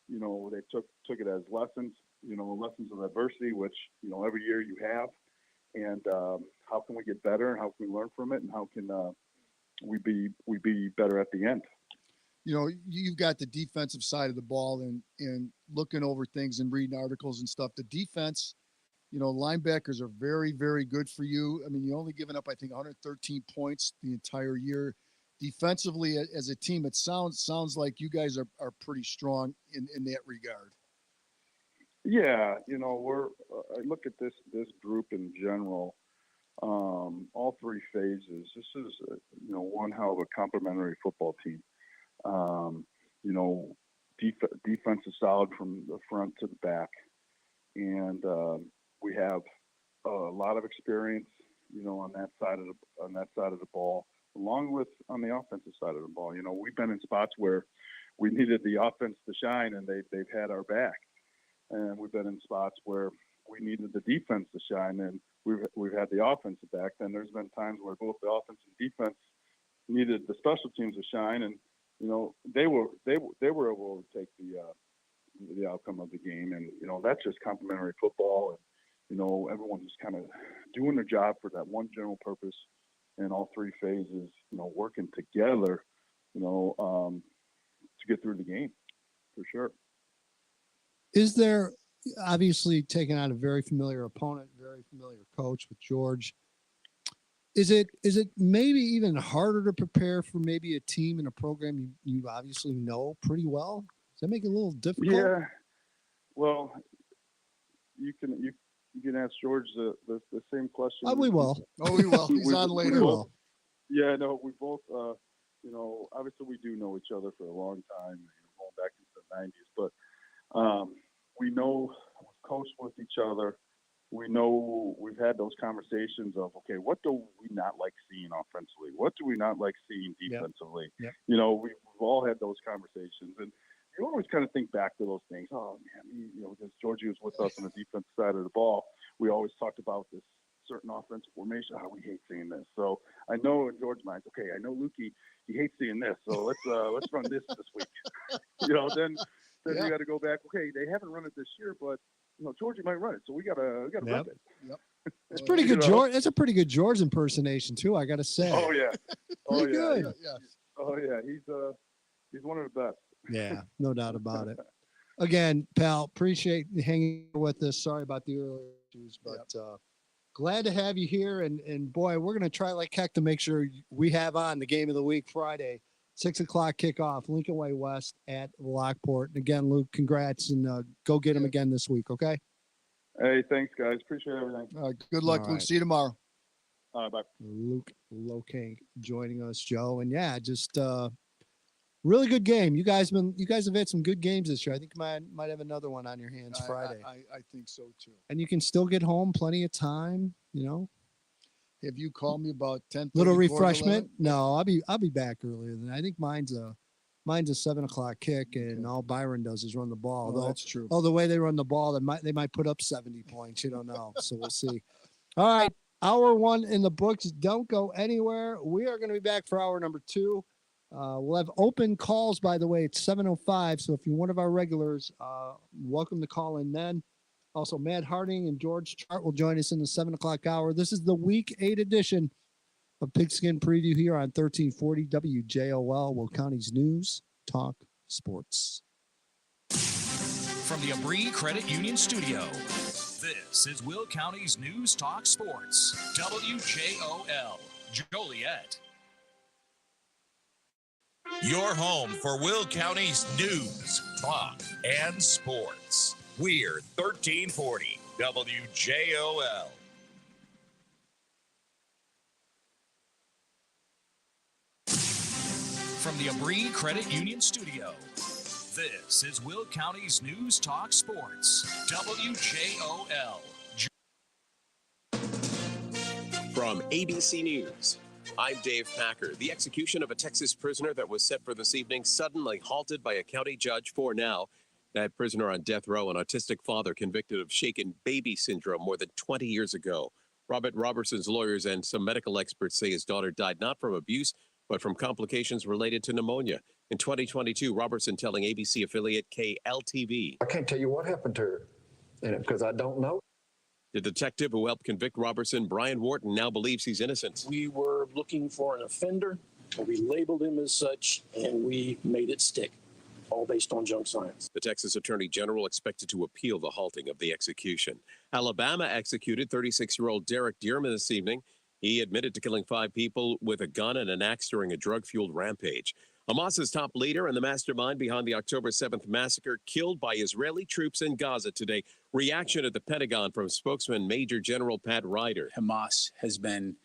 [SPEAKER 10] They took it as lessons, lessons of adversity, which, every year you have. and how can we get better, and how can we learn from it, and how can we be better at the end.
[SPEAKER 15] You know, you've got the defensive side of the ball and looking over things and reading articles and stuff. The defense, you know, linebackers are very, very good for you. I mean, you only given up, I think, 113 points the entire year. Defensively, as a team, it sounds like you guys are pretty strong in that regard.
[SPEAKER 10] Yeah, you know, I look at this group in general, all three phases. This is, you know, one hell of a complementary football team. You know, defense is solid from the front to the back, and we have a lot of experience, you know, on that side of the ball, along with on the offensive side of the ball. You know, we've been in spots where we needed the offense to shine, and they've had our back, and we've been in spots where we needed the defense to shine, and we've had the offensive back. Then there's been times where both the offense and defense needed the special teams to shine, and you know, they were able to take the outcome of the game, and you know, that's just complementary football, and you know, everyone's just kind of doing their job for that one general purpose, in all three phases, you know, working together, you know, to get through the game, for sure.
[SPEAKER 14] Is there, obviously taking on a very familiar opponent, very familiar coach with George? Is it maybe even harder to prepare for maybe a team and a program you obviously know pretty well? Does that make it a little difficult?
[SPEAKER 10] Yeah. Well, you can ask George the same question.
[SPEAKER 14] Oh, we will.
[SPEAKER 15] He's on later.
[SPEAKER 10] Yeah, no, we both, you know, obviously we do know each other for a long time, you know, going back into the 90s, but we know we've coached with each other. We know we've had those conversations of, okay, what do we not like seeing offensively? What do we not like seeing defensively?
[SPEAKER 14] Yep.
[SPEAKER 10] You know, we've all had those conversations, and you always kind of think back to those things. Oh man, you know, because Georgie was with us on the defensive side of the ball, we always talked about this certain offensive formation. Oh, we hate seeing this. So I know in George's mind, okay, I know Lukey, he hates seeing this. So let's run this week. You know, then we got to go back. Okay, they haven't run it this year, but you know, Georgie might run it, so we gotta run it.
[SPEAKER 15] Yep.
[SPEAKER 14] It's pretty good, George. It's a pretty good George impersonation too, I gotta say.
[SPEAKER 10] Oh yeah. Oh
[SPEAKER 14] Pretty
[SPEAKER 10] yeah.
[SPEAKER 14] good.
[SPEAKER 10] Yeah. Oh yeah. He's one of the best.
[SPEAKER 14] Yeah, no doubt about it. Again, pal, appreciate you hanging with us. Sorry about the earlier issues, but glad to have you here. And boy, we're gonna try like heck to make sure we have on the game of the week Friday, 6 o'clock kickoff, Lincoln Way West at Lockport. And again, Luke, congrats, and go get him again this week, okay?
[SPEAKER 10] Hey, thanks, guys. Appreciate everything.
[SPEAKER 15] Good luck,
[SPEAKER 14] All
[SPEAKER 15] Luke.
[SPEAKER 14] right.
[SPEAKER 15] See you tomorrow.
[SPEAKER 10] All right, bye.
[SPEAKER 14] Luke Lokink joining us, Joe. And yeah, just really good game. You guys have had some good games this year. I think you might have another one on your hands Friday.
[SPEAKER 15] I think so too.
[SPEAKER 14] And you can still get home plenty of time, you know.
[SPEAKER 15] Have you called me about 10?
[SPEAKER 14] Little refreshment? No, I'll be back earlier than I think mine's a 7 o'clock kick, and all Byron does is run the ball.
[SPEAKER 15] Oh, that's true.
[SPEAKER 14] Oh, the way they run the ball, they might put up 70 points. You don't know, so we'll see. All right, hour one in the books. Don't go anywhere. We are going to be back for hour number 2. We'll have open calls, by the way. It's 7:05, so if you're one of our regulars, welcome to call in then. Also, Matt Harding and George Chart will join us in the 7 o'clock hour. This is the Week 8 edition of Pigskin Preview here on 1340 WJOL, Will County's News Talk Sports.
[SPEAKER 9] From the Abri Credit Union Studio, this is Will County's News Talk Sports, WJOL, Joliet. Your home for Will County's news, talk, and sports. We're 1340 WJOL. From the Abri Credit Union Studio, this is Will County's News Talk Sports, WJOL.
[SPEAKER 11] From ABC News, I'm Dave Packer. The execution of a Texas prisoner that was set for this evening suddenly halted by a county judge for now. That prisoner on death row, an autistic father convicted of shaken baby syndrome more than 20 years ago. Robert Robertson's lawyers and some medical experts say his daughter died not from abuse, but from complications related to pneumonia. In 2022, Robertson telling ABC affiliate KLTV.
[SPEAKER 12] I can't tell you what happened to her in it because I don't know.
[SPEAKER 11] The detective who helped convict Robertson, Brian Wharton, now believes he's innocent.
[SPEAKER 12] We were looking for an offender, and we labeled him as such, and we made it stick, all based on junk science.
[SPEAKER 11] The Texas Attorney General expected to appeal the halting of the execution. Alabama executed 36-year-old Derek Dearman this evening. He admitted to killing 5 people with a gun and an axe during a drug-fueled rampage. Hamas's top leader and the mastermind behind the October 7th massacre killed by Israeli troops in Gaza today. Reaction at the Pentagon from spokesman Major General Pat Ryder.
[SPEAKER 16] Hamas has been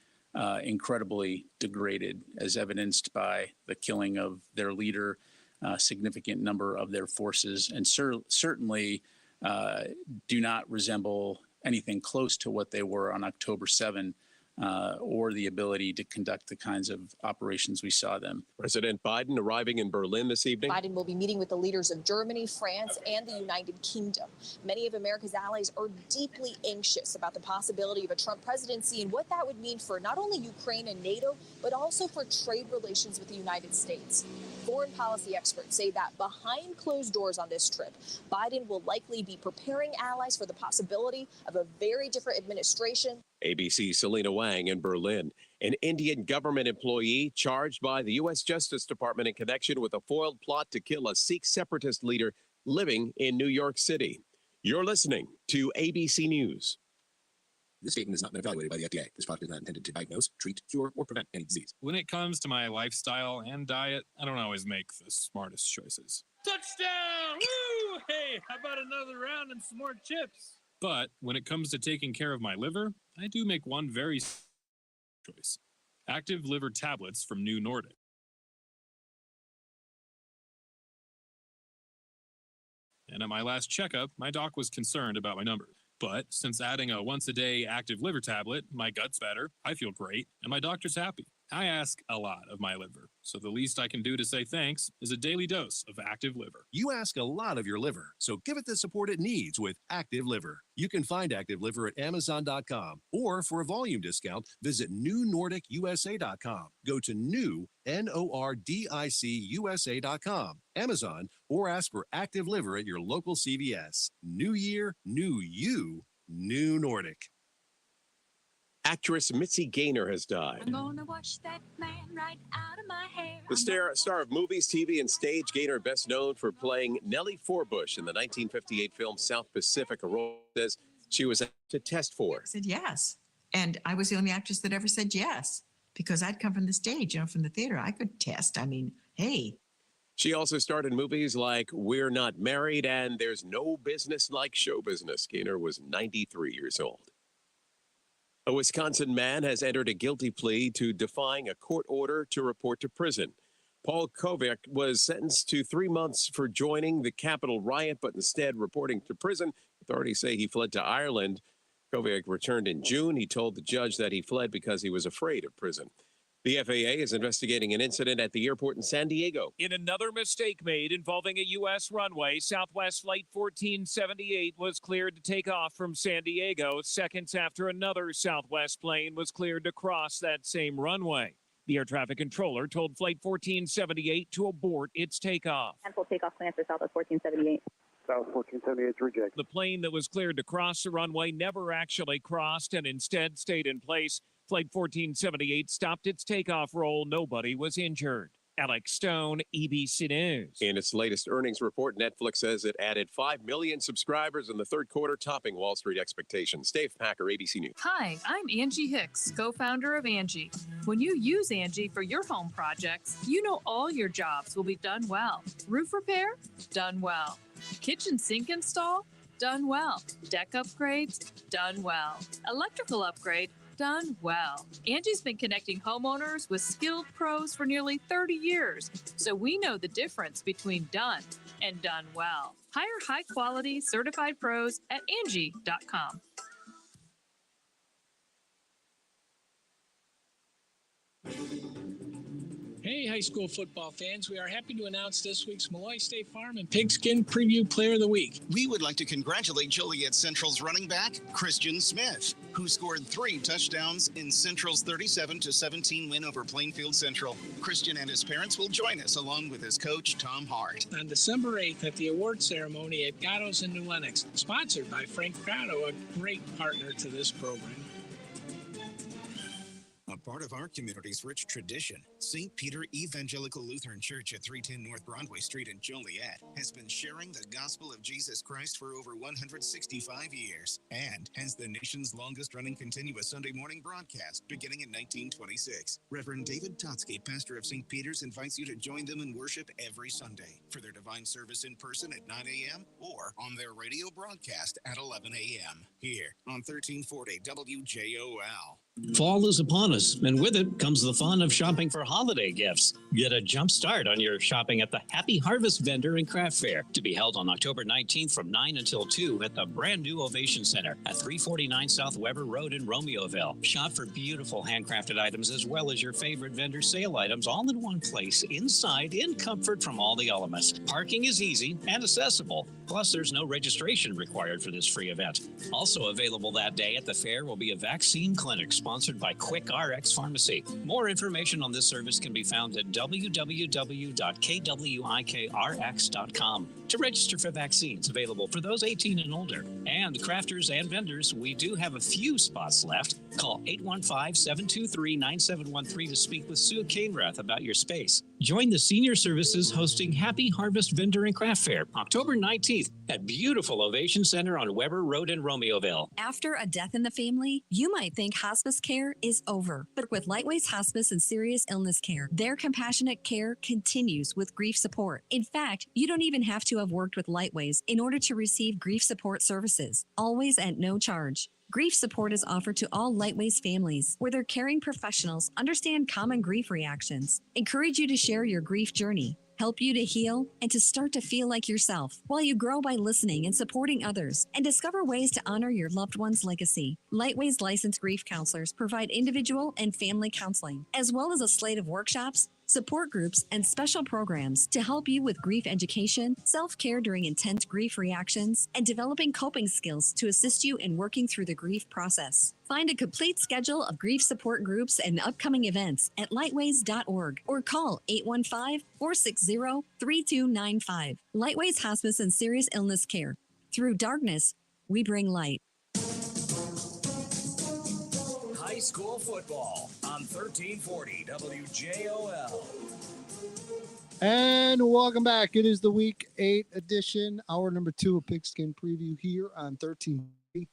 [SPEAKER 16] incredibly degraded, as evidenced by the killing of their leader, a significant number of their forces, and certainly do not resemble anything close to what they were on October 7th. Or the ability to conduct the kinds of operations we saw them.
[SPEAKER 11] President Biden arriving in Berlin this evening.
[SPEAKER 17] Biden will be meeting with the leaders of Germany, France, and the United Kingdom. Many of America's allies are deeply anxious about the possibility of a Trump presidency and what that would mean for not only Ukraine and NATO, but also for trade relations with the United States. Foreign policy experts say that behind closed doors on this trip, Biden will likely be preparing allies for the possibility of a very different administration.
[SPEAKER 11] ABC's Selena Wang in Berlin. An Indian government employee charged by the U.S. Justice Department in connection with a foiled plot to kill a Sikh separatist leader living in New York City. You're listening to ABC News.
[SPEAKER 18] This statement has not been evaluated by the FDA. This product is not intended to diagnose, treat, cure, or prevent any disease.
[SPEAKER 19] When it comes to my lifestyle and diet, I don't always make the smartest choices.
[SPEAKER 20] Touchdown! Woo! Hey, how about another round and some more chips?
[SPEAKER 19] But when it comes to taking care of my liver, I do make one very choice. Active liver tablets from New Nordic. And at my last checkup, my doc was concerned about my numbers. But since adding a once-a-day active liver tablet, my gut's better, I feel great, and my doctor's happy. I ask a lot of my liver, so the least I can do to say thanks is a daily dose of Active Liver.
[SPEAKER 21] You ask a lot of your liver, so give it the support it needs with Active Liver. You can find Active Liver at Amazon.com, or for a volume discount, visit NewNordicUSA.com. Go to new, NORDICUSA.com, Amazon, or ask for Active Liver at your local CVS. New year, new you, New Nordic.
[SPEAKER 11] Actress Mitzi Gaynor has died.
[SPEAKER 28] I'm gonna wash that man right out of my hair.
[SPEAKER 11] The star of movies, TV, and stage, Gaynor best known for playing Nellie Forbush in the 1958 film South Pacific, a role says she was to test for.
[SPEAKER 29] I said yes. And I was the only actress that ever said yes, because I'd come from the stage, from the theater. I could test. I mean, hey.
[SPEAKER 11] She also starred in movies like We're Not Married and There's No Business Like Show Business. Gaynor was 93 years old. A Wisconsin man has entered a guilty plea to defying a court order to report to prison. Paul Kovac was sentenced to 3 months for joining the Capitol riot, but instead reporting to prison. Authorities say he fled to Ireland. Kovac returned in June. He told the judge that he fled because he was afraid of prison. The FAA is investigating an incident at the airport in San Diego.
[SPEAKER 30] In another mistake made involving a U.S. runway, Southwest Flight 1478 was cleared to take off from San Diego seconds after another Southwest plane was cleared to cross that same runway. The air traffic controller told Flight 1478 to abort its takeoff.
[SPEAKER 31] Cancel takeoff plans for Southwest 1478.
[SPEAKER 30] South 1478 rejected. The plane that was cleared to cross the runway never actually crossed and instead stayed in place. Flight 1478 stopped its takeoff roll. Nobody was injured. Alex Stone, ABC News.
[SPEAKER 11] In its latest earnings report, Netflix says it added 5 million subscribers in the third quarter, topping Wall Street expectations. Dave Packer, ABC News.
[SPEAKER 32] Hi, I'm Angie Hicks, co-founder of Angie. When you use Angie for your home projects, you know all your jobs will be done well. Roof repair? Done well. Kitchen sink install? Done well. Deck upgrades? Done well. Electrical upgrade? Done well. Angie's been connecting homeowners with skilled pros for nearly 30 years, so we know the difference between done and done well. Hire high-quality certified pros at Angie.com.
[SPEAKER 5] Hey, Hey, high school football fans. We are happy to announce this week's Malloy State Farm and Pigskin Preview Player of the Week.
[SPEAKER 1] We would like to congratulate Joliet Central's running back, Christian Smith, who scored 3 touchdowns in Central's 37-17 win over Plainfield Central. Christian and his parents will join us along with his coach, Tom Hart.
[SPEAKER 5] On December 8th at the award ceremony at Gatto's in New Lenox, sponsored by Frank Gatto, a great partner to this program.
[SPEAKER 18] A part of our community's rich tradition, St. Peter Evangelical Lutheran Church at 310 North Broadway Street in Joliet has been sharing the gospel of Jesus Christ for over 165 years and has the nation's longest-running continuous Sunday morning broadcast beginning in 1926. Reverend David Totsky, pastor of St. Peter's, invites you to join them in worship every Sunday for their divine service in person at 9 a.m. or on their radio broadcast at 11 a.m. here on 1340 WJOL.
[SPEAKER 7] Fall is upon us, and with it comes the fun of shopping for holiday gifts. Get a jump start on your shopping at the Happy Harvest Vendor and Craft Fair, to be held on October 19th from 9 until 2 at the brand new Ovation Center at 349 South Weber Road in Romeoville. Shop for beautiful handcrafted items as well as your favorite vendor sale items all in one place, inside, in comfort from all the elements. Parking is easy and accessible. Plus, there's no registration required for this free event. Also available that day at the fair will be a vaccine clinic sponsored by Quick RX Pharmacy. More information on this service can be found at www.kwIkrx.com. To register for vaccines available for those 18 and older. And crafters and vendors, we do have a few spots left. Call 815-723-9713 to speak with Sue Cainrath about your space. Join the Senior Services hosting Happy Harvest Vendor and Craft Fair, October 19th at beautiful Ovation Center on Weber Road in Romeoville.
[SPEAKER 8] After a death in the family, you might think hospice care is over. But with Lightweights Hospice and Serious Illness Care, their compassionate care continues with grief support. In fact, you don't even have to have worked with Lightweights in order to receive grief support services, always at no charge. Grief support is offered to all Lightweights families, where their caring professionals understand common grief reactions, encourage you to share your grief journey, help you to heal, and to start to feel like yourself, while you grow by listening and supporting others, and discover ways to honor your loved one's legacy. Lightweights licensed grief counselors provide individual and family counseling, as well as a slate of workshops, support groups, and special programs to help you with grief education, self-care during intense grief reactions, and developing coping skills to assist you in working through the grief process. Find a complete schedule of grief support groups and upcoming events at lightways.org or call 815-460-3295. Lightweights Hospice and Serious Illness Care. Through darkness, we bring light.
[SPEAKER 9] High school football on 1340 WJOL.
[SPEAKER 14] And welcome back. It is the Week 8 edition, hour number 2 of Pigskin Preview here on 1340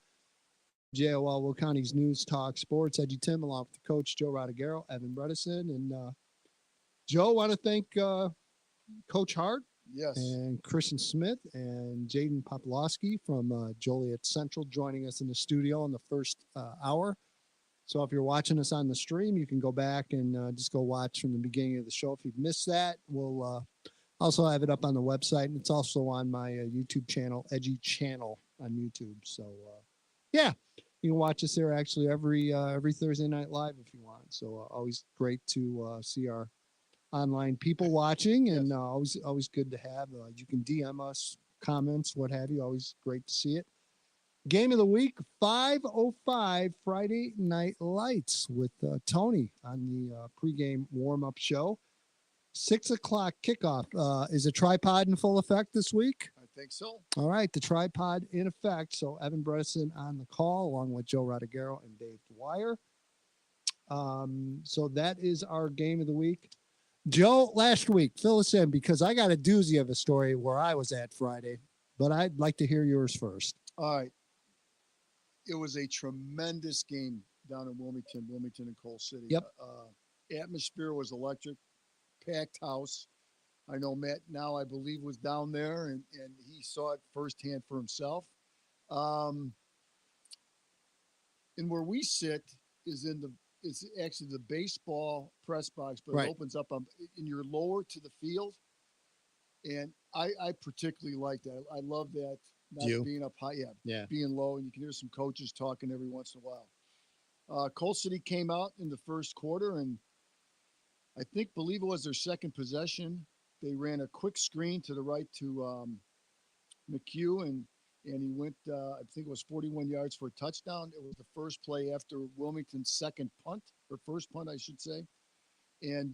[SPEAKER 14] JOL, Will County's News Talk Sports. EDGYTIM along with the coach, Joe Rodriguero, Evan Bredesen. And Joe, want to thank Coach Hart.
[SPEAKER 15] Yes.
[SPEAKER 14] And Christian Smith and Jaden Popolowski from Joliet Central joining us in the studio in the first hour. So if you're watching us on the stream, you can go back and just go watch from the beginning of the show. If you've missed that, we'll also have it up on the website. And it's also on my YouTube channel, Edgy Channel on YouTube. So, yeah, you can watch us there actually every Thursday night live if you want. So always great to see our online people watching, and always good to have. You can DM us comments, what have you. Always great to see it. Game of the week, 5:05 Friday Night Lights with Tony on the pregame warm-up show. 6 o'clock kickoff. Is a tripod in full effect this week?
[SPEAKER 15] I think so.
[SPEAKER 14] All right, the tripod in effect. So Evan Bredesen on the call along with Joe Rodriguero and Dave Dwyer. So that is our game of the week. Joe, last week, fill us in because I got a doozy of a story where I was at Friday, but I'd like to hear yours first.
[SPEAKER 15] All right. It was a tremendous game down in Wilmington and Coal City.
[SPEAKER 14] Yep.
[SPEAKER 15] Atmosphere was electric, packed house. I know Matt now, I believe, was down there and he saw it firsthand for himself. And where we sit is it's actually the baseball press box, but it opens up and you're lower to the field. And I particularly like that. I love that. Not being up high, being low, and you can hear some coaches talking every once in a while. Coal City came out in the first quarter, and believe it was their second possession. They ran a quick screen to the right to McHugh, and he went, I think it was 41 yards for a touchdown. It was the first play after Wilmington's second punt, or first punt, I should say, and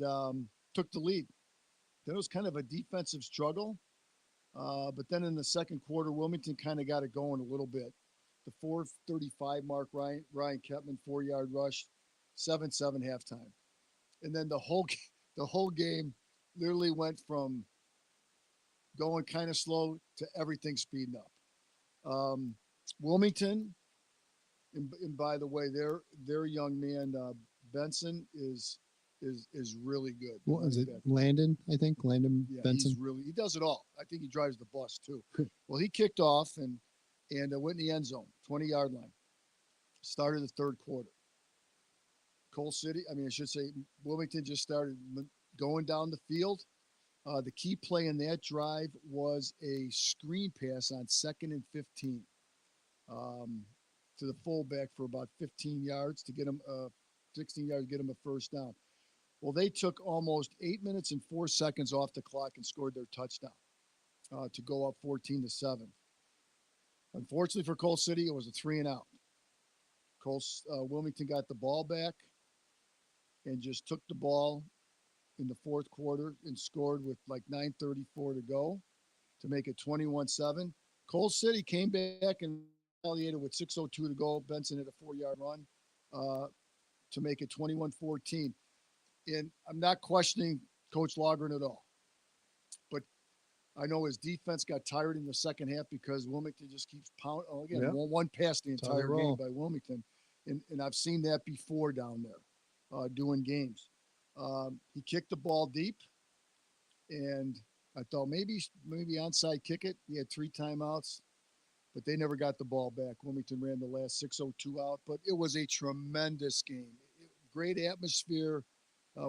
[SPEAKER 15] took the lead. Then it was kind of a defensive struggle, but then in the second quarter, Wilmington kind of got it going a little bit. The 4:35 mark, Ryan Kepman, 4-yard rush, 7-7 halftime. And then the whole game literally went from going kind of slow to everything speeding up. Wilmington, and by the way, their young man Benson is really good.
[SPEAKER 14] What is it? Landon, I think. Landon Benson.
[SPEAKER 15] He does it all. I think he drives the bus too. Well, he kicked off and went in the end zone, 20-yard line. Started the third quarter. Wilmington just started going down the field. The key play in that drive was a screen pass on 2nd and 15 to the fullback for about 15 yards to get him 16 yards, get him a first down. Well, they took almost 8 minutes and 4 seconds off the clock and scored their touchdown to go up 14-7. Unfortunately for Coal City, it was a 3-and-out. Wilmington got the ball back and just took the ball in the fourth quarter and scored with like 9:34 to go to make it 21-7. Coal City came back and retaliated with 6:02 to go. Benson had a 4-yard run to make it 21-14. And I'm not questioning Coach Logren at all, but I know his defense got tired in the second half because Wilmington just keeps pounding. Oh, again, one pass the entire game by Wilmington, and I've seen that before down there doing games. He kicked the ball deep, and I thought maybe onside kick it. He had 3 timeouts, but they never got the ball back. Wilmington ran the last 6:02 out, but it was a tremendous game. Great atmosphere.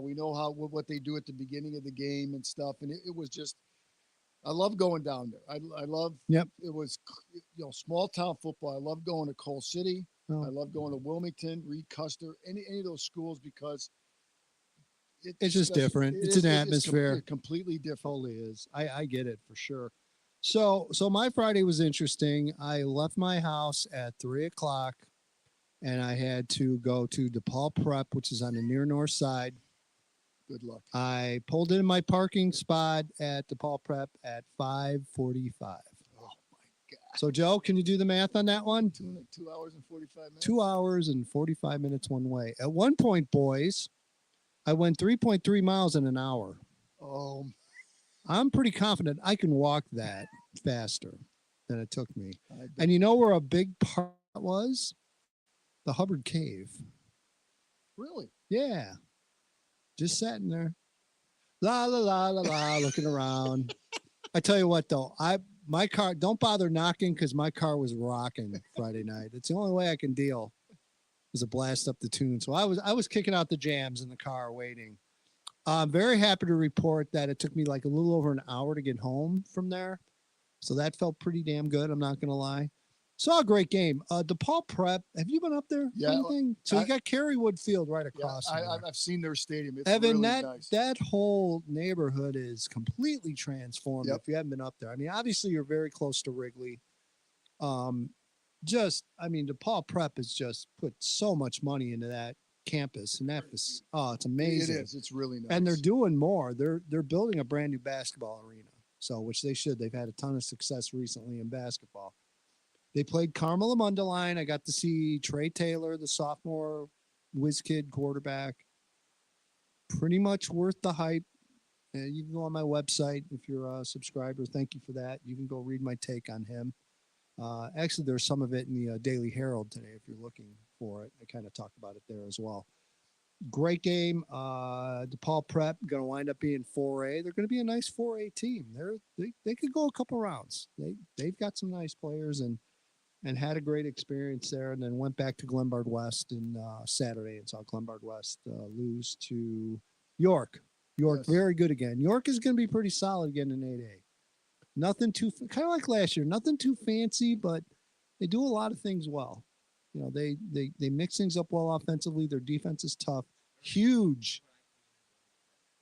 [SPEAKER 15] We know what they do at the beginning of the game and stuff, and it was just. I love going down there. I love.
[SPEAKER 14] Yep.
[SPEAKER 15] It was, small town football. I love going to Coal City.
[SPEAKER 14] Oh.
[SPEAKER 15] I love going to Wilmington, Reed Custer, any of those schools because.
[SPEAKER 14] It's just different. It's an atmosphere.
[SPEAKER 15] It's completely different.
[SPEAKER 14] Totally is. I get it for sure. So my Friday was interesting. I left my house at 3:00 and I had to go to DePaul Prep, which is on the near north side.
[SPEAKER 15] Good luck.
[SPEAKER 14] I pulled in my parking spot at DePaul Prep at 5:45.
[SPEAKER 15] Oh my God.
[SPEAKER 14] So Joe, can you do the math on that one?
[SPEAKER 15] 2 hours and 45 minutes.
[SPEAKER 14] 2 hours and 45 minutes one way. At one point, boys, I went 3.3 miles in an hour.
[SPEAKER 15] Oh.
[SPEAKER 14] I'm pretty confident I can walk that faster than it took me. And you know where a big part was? The Hubbard Cave.
[SPEAKER 15] Really?
[SPEAKER 14] Yeah. Just sitting there. La, la, la, la, la, looking around. I tell you what, though, my car, don't bother knocking because my car was rocking Friday night. It's the only way I can deal is a blast up the tune. So I was kicking out the jams in the car waiting. I'm very happy to report that it took me like a little over an hour to get home from there. So that felt pretty damn good. I'm not going to lie. Saw a great game. DePaul Prep. Have you been up there?
[SPEAKER 15] Yeah.
[SPEAKER 14] Anything? So you got Kerrywood Field right across.
[SPEAKER 15] Yeah, I've seen their stadium. It's
[SPEAKER 14] Evan,
[SPEAKER 15] really nice.
[SPEAKER 14] that whole neighborhood is completely transformed.
[SPEAKER 15] Yep.
[SPEAKER 14] If you haven't been up there, I mean, obviously you're very close to Wrigley. DePaul Prep has just put so much money into that campus, and it's amazing.
[SPEAKER 15] It is. It's really nice.
[SPEAKER 14] And they're doing more. They're building a brand new basketball arena. So, which they should. They've had a ton of success recently in basketball. They played Carmel Mundaline. I got to see Trey Taylor, the sophomore whiz kid quarterback. Pretty much worth the hype. And you can go on my website if you're a subscriber. Thank you for that. You can go read my take on him. Actually, there's some of it in the Daily Herald today if you're looking for it. I kind of talk about it there as well. Great game. DePaul Prep going to wind up being 4A. They're going to be a nice 4A team. They could go a couple rounds. They've got some nice players and had a great experience there, and then went back to Glenbard West and Saturday and saw Glenbard West lose to York. York, yes. Very good again. York is going to be pretty solid again in 8A. Nothing too, kind of like last year, nothing too fancy, but they do a lot of things well. You know, they mix things up well offensively. Their defense is tough. Huge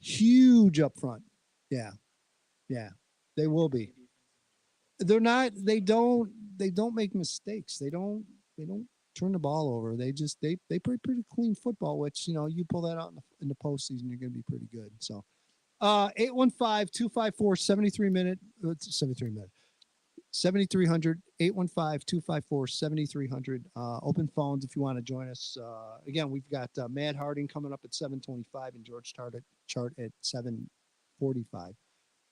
[SPEAKER 14] huge up front. Yeah. They will be. They're not. They don't make mistakes. They don't turn the ball over. They play pretty clean football, which, you pull that out in the postseason, you're going to be pretty good. So 815-254-7300, 7300, 815-254-7300. Open phones if you want to join us. Again, we've got Matt Harding coming up at 7:25 and George Chart at 7:45.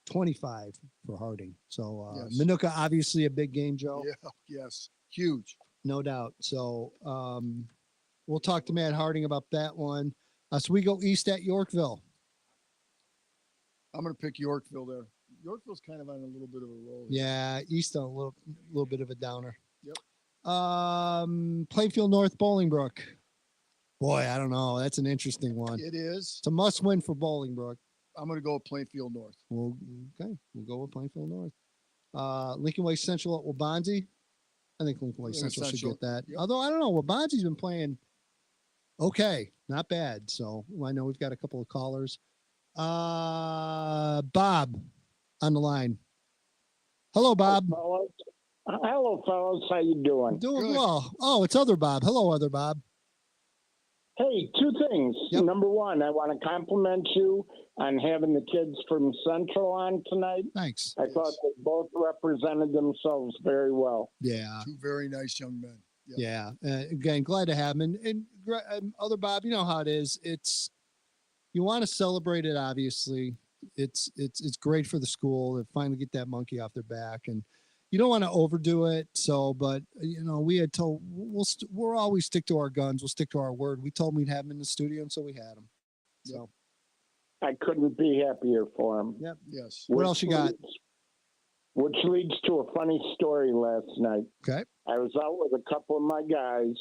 [SPEAKER 14] 25 for Harding. So
[SPEAKER 15] Yes.
[SPEAKER 14] Manuka, obviously a big game, Joe.
[SPEAKER 15] Yeah, yes, huge.
[SPEAKER 14] No doubt. So we'll talk to Matt Harding about that one. So we go east at Yorkville.
[SPEAKER 15] I'm going to pick Yorkville there. Yorkville's kind of on a little bit of a roll here.
[SPEAKER 14] Yeah, east on a little bit of a downer.
[SPEAKER 15] Yep.
[SPEAKER 14] Plainfield North, Bolingbrook. Boy, I don't know. That's an interesting one.
[SPEAKER 15] It is.
[SPEAKER 14] It's a must-win for Bolingbrook.
[SPEAKER 15] I'm going to go with Plainfield North.
[SPEAKER 14] Well, okay. We'll go with Plainfield North. Lincoln Way Central at Waubonsie. I think Lincoln Way Central should get that.
[SPEAKER 15] Yep.
[SPEAKER 14] Although, I don't know. Waubonsie's been playing okay. Not bad. So, I know we've got a couple of callers. Bob on the line. Hello, Bob.
[SPEAKER 2] Hello, fellas. How you doing?
[SPEAKER 14] Doing well. Oh, it's other Bob. Hello, other Bob.
[SPEAKER 2] Hey, two things.
[SPEAKER 14] Yep.
[SPEAKER 2] Number one, I want to compliment you on having the kids from Central on tonight.
[SPEAKER 14] Thanks.
[SPEAKER 2] I thought they both represented themselves very well.
[SPEAKER 14] Yeah.
[SPEAKER 15] Two very nice young men. Yep.
[SPEAKER 14] Yeah. Again, glad to have them. And other Bob, you know how it is. You want to celebrate it, obviously. It's great for the school to finally get that monkey off their back. And you don't want to overdo it. So, but we had told we'll always stick to our guns. We'll stick to our word. We told them we'd have them in the studio, and so we had them. So
[SPEAKER 2] I couldn't be happier for them.
[SPEAKER 14] Yep.
[SPEAKER 15] Yes.
[SPEAKER 14] What else you got?
[SPEAKER 2] Which leads to a funny story last night.
[SPEAKER 14] Okay.
[SPEAKER 2] I was out with a couple of my guys,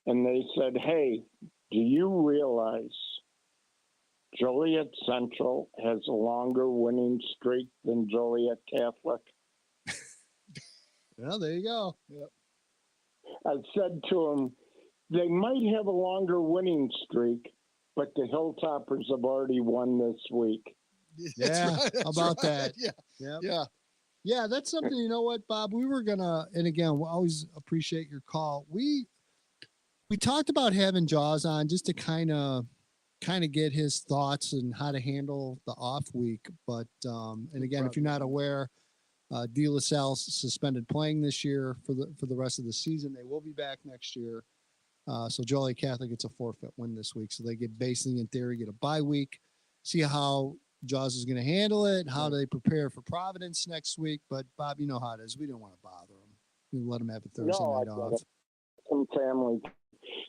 [SPEAKER 2] and they said, "Hey, do you realize Joliet Central has a longer winning streak than Joliet Catholic?"
[SPEAKER 14] Well, there you go.
[SPEAKER 15] Yep.
[SPEAKER 2] I said to them, they might have a longer winning streak, but the Hilltoppers have already won this week.
[SPEAKER 14] Yeah. How about that?
[SPEAKER 15] Yeah.
[SPEAKER 14] Yep.
[SPEAKER 15] Yeah.
[SPEAKER 14] Yeah, that's something. You know what, Bob? We were gonna, and again, we'll always appreciate your call. We talked about having Jaws on just to kind of get his thoughts and how to handle the off week. But and again, if you're not aware, De La Salle suspended playing this year for the rest of the season. They will be back next year. So Joliet Catholic gets a forfeit win this week, so they get basically in theory get a bye week. See how Jaws is going to handle it. How do they prepare for Providence next week? But Bob, you know how it is. We didn't want to bother them. We let them have a Thursday night off.
[SPEAKER 2] Some family.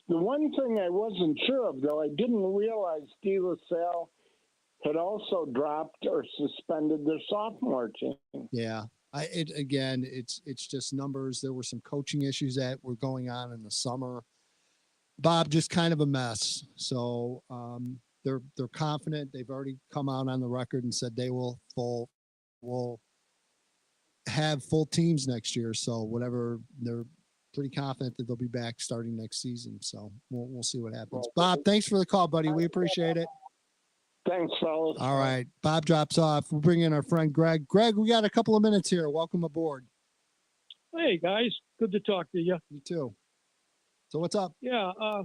[SPEAKER 2] The one thing I wasn't sure of, though, I didn't realize De La Salle had also dropped or suspended their sophomore team.
[SPEAKER 14] Yeah. It's just numbers. There were some coaching issues that were going on in the summer. Bob, just kind of a mess. So they're confident. They've already come out on the record and said they will have full teams next year. So whatever, they're pretty confident that they'll be back starting next season. So we'll see what happens. Bob, thanks for the call, buddy. We appreciate it.
[SPEAKER 2] Thanks, fellas.
[SPEAKER 14] All right. Bob drops off. We'll bring in our friend Greg. Greg, we got a couple of minutes here. Welcome aboard.
[SPEAKER 3] Hey, guys. Good to talk to you.
[SPEAKER 14] You too. So what's up?
[SPEAKER 3] Yeah. I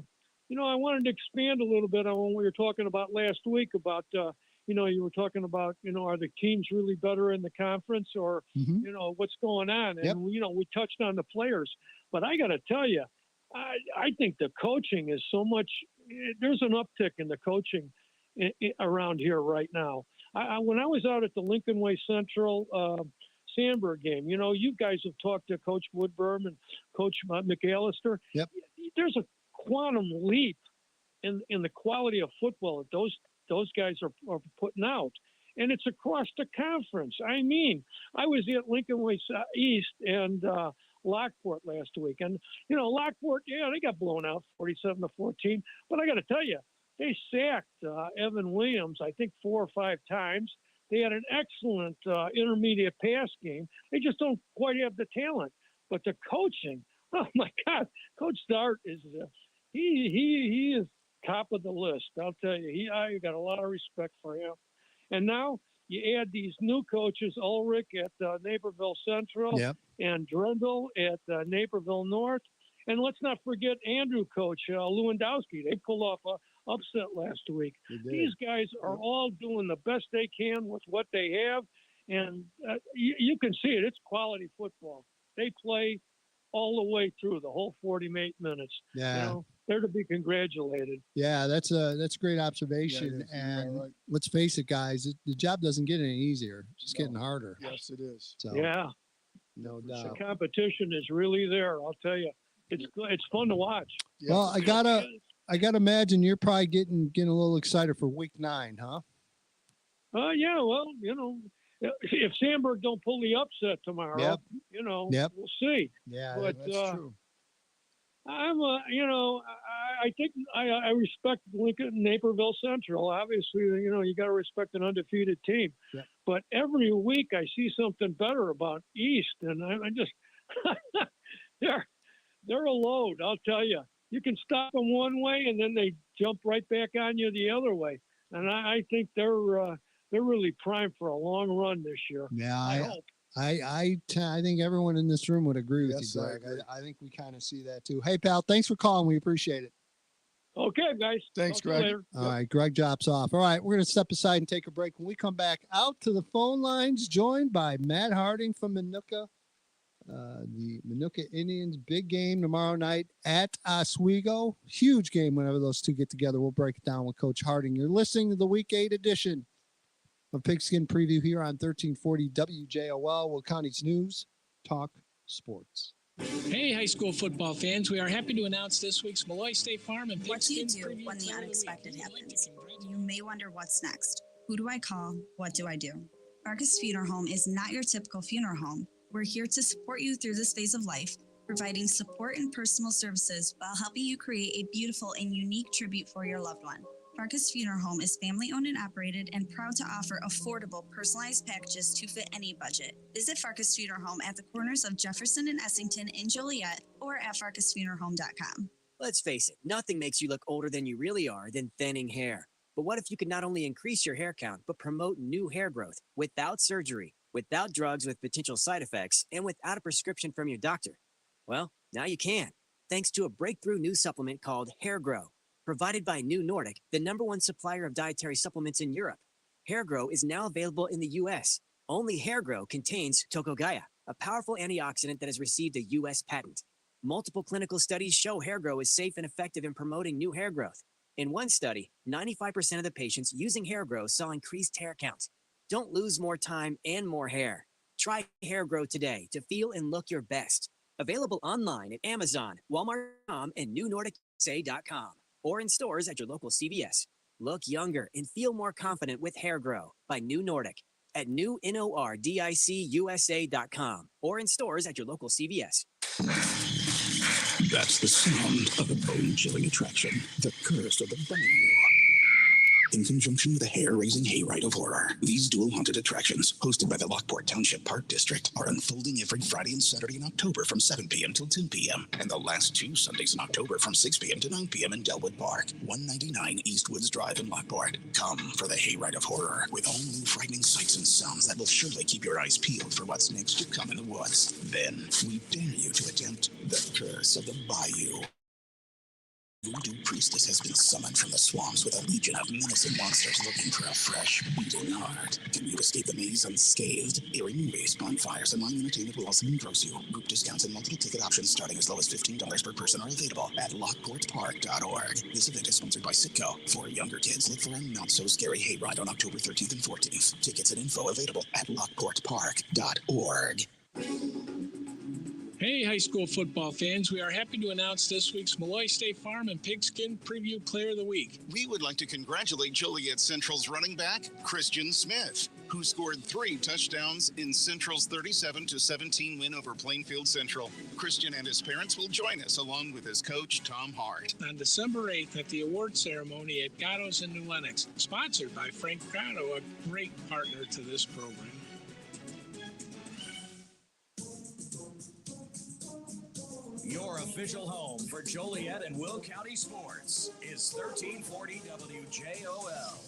[SPEAKER 3] wanted to expand a little bit on what we were talking about last week about, you were talking about, are the teams really better in the conference or, what's going on? And, we touched on the players. But I got to tell you, I think the coaching is so much – there's an uptick in the coaching around here right now. When I was out at the Lincoln Way Central Sandburg game, you guys have talked to Coach Woodburn and Coach McAllister.
[SPEAKER 14] Yep.
[SPEAKER 3] There's a quantum leap in the quality of football that those guys are putting out. And it's across the conference. I mean, I was at Lincoln Way East and Lockport last week. And, Lockport, they got blown out 47-14. But I got to tell you, they sacked Evan Williams, I think 4 or 5 times. They had an excellent intermediate pass game. They just don't quite have the talent. But the coaching, oh, my God, Coach Dart is he is top of the list. I'll tell you, I got a lot of respect for him. And now you add these new coaches, Ulrich at Naperville Central and Drendel at Naperville North. And let's not forget Andrew coach Lewandowski. They pulled off a upset last week. These guys are all doing the best they can with what they have. And you can see it. It's quality football. They play all the way through the whole 48 minutes.
[SPEAKER 14] Yeah.
[SPEAKER 3] You know, they're to be congratulated.
[SPEAKER 14] Yeah, that's a great observation. And let's face it, guys, the job doesn't get any easier. It's just getting harder.
[SPEAKER 15] Yes, it is.
[SPEAKER 14] So,
[SPEAKER 3] yeah.
[SPEAKER 14] No
[SPEAKER 3] The
[SPEAKER 14] doubt.
[SPEAKER 3] competition is really there. I'll tell you. It's fun to watch.
[SPEAKER 14] Well, I gotta imagine you're probably getting a little excited for week 9, huh?
[SPEAKER 3] Yeah. Well, you know, if Sandberg don't pull the upset tomorrow, you know, we'll see.
[SPEAKER 14] Yeah,
[SPEAKER 3] but
[SPEAKER 14] that's true.
[SPEAKER 3] I'm, you know, I think I respect Lincoln Naperville Central. Obviously, you know, you got to respect an undefeated team. But every week I see something better about East, and I just they're a load. I'll tell you. You can stop them one way, and then they jump right back on you the other way. And I think they're really primed for a long run this year.
[SPEAKER 14] Yeah,
[SPEAKER 3] I hope.
[SPEAKER 14] I think everyone in this room would agree with you, Greg. I think we kind of see that too. Hey, pal, thanks for calling. We appreciate it.
[SPEAKER 3] Okay, guys.
[SPEAKER 15] Thanks,
[SPEAKER 3] Talk to you
[SPEAKER 15] Greg.
[SPEAKER 3] later.
[SPEAKER 14] All right, Greg drops off. All right, we're going to step aside and take a break. When we come back, out to the phone lines, joined by Matt Harding from Minooka. The Minooka Indians, big game tomorrow night at Oswego. Huge game whenever those two get together. We'll break it down with Coach Harding. You're listening to the Week 8 edition of Pigskin Preview here on 1340 WJOL, Will County's News Talk Sports.
[SPEAKER 5] Hey, high school football fans. We are happy to announce this week's Malloy State Farm and
[SPEAKER 4] What do you
[SPEAKER 5] Pigskin
[SPEAKER 4] do
[SPEAKER 5] Preview
[SPEAKER 4] when the
[SPEAKER 5] Player of
[SPEAKER 4] unexpected
[SPEAKER 5] Week.
[SPEAKER 4] happens? You may wonder what's next. Who do I call? What do I do? Farkas Funeral Home is not your typical funeral home. We're here to support you through this phase of life, providing support and personal services while helping you create a beautiful and unique tribute for your loved one. Farkas Funeral Home is family-owned and operated and proud to offer affordable, personalized packages to fit any budget. Visit Farkas Funeral Home at the corners of Jefferson and Essington in Joliet or at farkasfuneralhome.com.
[SPEAKER 6] Let's face it, nothing makes you look older than you really are than thinning hair. But what if you could not only increase your hair count, but promote new hair growth without surgery, without drugs with potential side effects, and without a prescription from your doctor? Well, now you can, thanks to a breakthrough new supplement called Hair Grow. Provided by New Nordic, the #1 supplier of dietary supplements in Europe. Hair Grow is now available in the U.S. Only Hair Grow contains Tocogaya, a powerful antioxidant that has received a U.S. patent. Multiple clinical studies show Hair Grow is safe and effective in promoting new hair growth. In one study, 95% of the patients using Hair Grow saw increased hair count. Don't lose more time and more hair. Try Hair Grow today to feel and look your best. Available online at Amazon, Walmart.com, and NewNordicUSA.com. Or in stores at your local CVS. Look younger and feel more confident with Hair Grow by New Nordic at NewNordicUSA.com or in stores at your local CVS.
[SPEAKER 10] That's the sound of a bone-chilling attraction, the Curse of the Bayou. In conjunction with the hair-raising hayride of horror, these dual haunted attractions, hosted by the Lockport Township Park District, are unfolding every Friday and Saturday in October from 7 p.m. till 10 p.m. and the last 2 Sundays in October from 6 p.m. to 9 p.m. in Delwood Park, 199 Eastwoods Drive in Lockport. Come for the hayride of horror with all new frightening sights and sounds that will surely keep your eyes peeled for what's next to come in the woods. Then, we dare you to attempt the Curse of the Bayou. Voodoo priestess has been summoned from the swamps with a legion of menacing monsters looking for a fresh, beating heart. Can you escape the maze unscathed? Eerie movies, bonfires, and live entertainment will also engross you. Group discounts and multiple ticket options starting as low as $15 per person are available at lockportpark.org. This event is sponsored by Sitco. For younger kids, look for a not-so-scary hayride on October 13th and 14th. Tickets and info available at lockportpark.org.
[SPEAKER 5] Hey, high school football fans. We are happy to announce this week's Malloy State Farm and Pigskin Preview Player of the Week.
[SPEAKER 1] We would like to congratulate Joliet Central's running back, Christian Smith, who scored 3 touchdowns in Central's 37-17 win over Plainfield Central. Christian and his parents will join us along with his coach, Tom Hart.
[SPEAKER 5] On December 8th at the award ceremony at Gatto's in New Lenox, sponsored by Frank Gatto, a great partner to this program.
[SPEAKER 9] You're official home for Joliet and Will County sports is 1340 WJOL.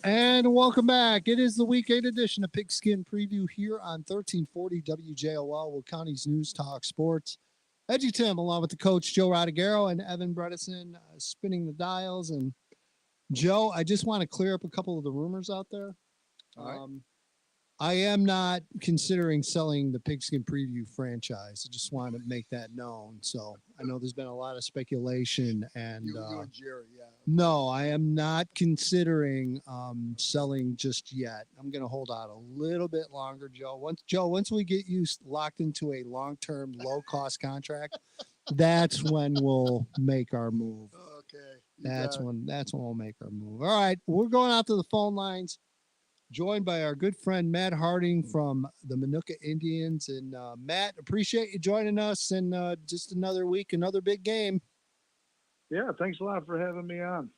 [SPEAKER 14] And welcome back. It is the Week 8 edition of Pigskin Preview here on 1340 WJOL, Will County's News Talk Sports. EDGYTIM, along with the coach Joe Rodriguero and Evan Bredesen, spinning the dials. And Joe, I just want to clear up a couple of the rumors out there.
[SPEAKER 15] All right.
[SPEAKER 14] I am not considering selling the Pigskin Preview franchise. I just want to make that known. So I know there's been a lot of speculation, and
[SPEAKER 15] You and Jerry, yeah.
[SPEAKER 14] no, I am not considering selling just yet. I'm going to hold out a little bit longer, Joe. Once we get you locked into a long-term, low-cost contract, that's when we'll make our move.
[SPEAKER 15] Okay.
[SPEAKER 14] That's when we'll make our move. All right, we're going out to the phone lines, joined by our good friend Matt Harding from the Minooka Indians. And Matt, appreciate you joining us. And just another week, another big game.
[SPEAKER 12] Yeah, thanks a lot for having me on.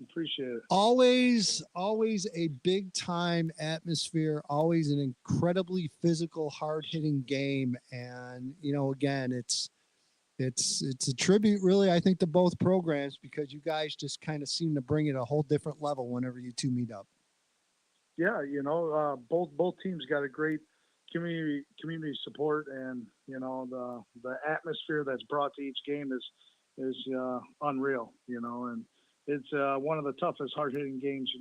[SPEAKER 12] Appreciate it.
[SPEAKER 14] Always a big time atmosphere, always an incredibly physical, hard-hitting game. And, again, it's a tribute, really, I think, to both programs, because you guys just kind of seem to bring it a whole different level whenever you two meet up.
[SPEAKER 12] Yeah, both teams got a great community support, and the atmosphere that's brought to each game is unreal. And it's one of the toughest, hard-hitting games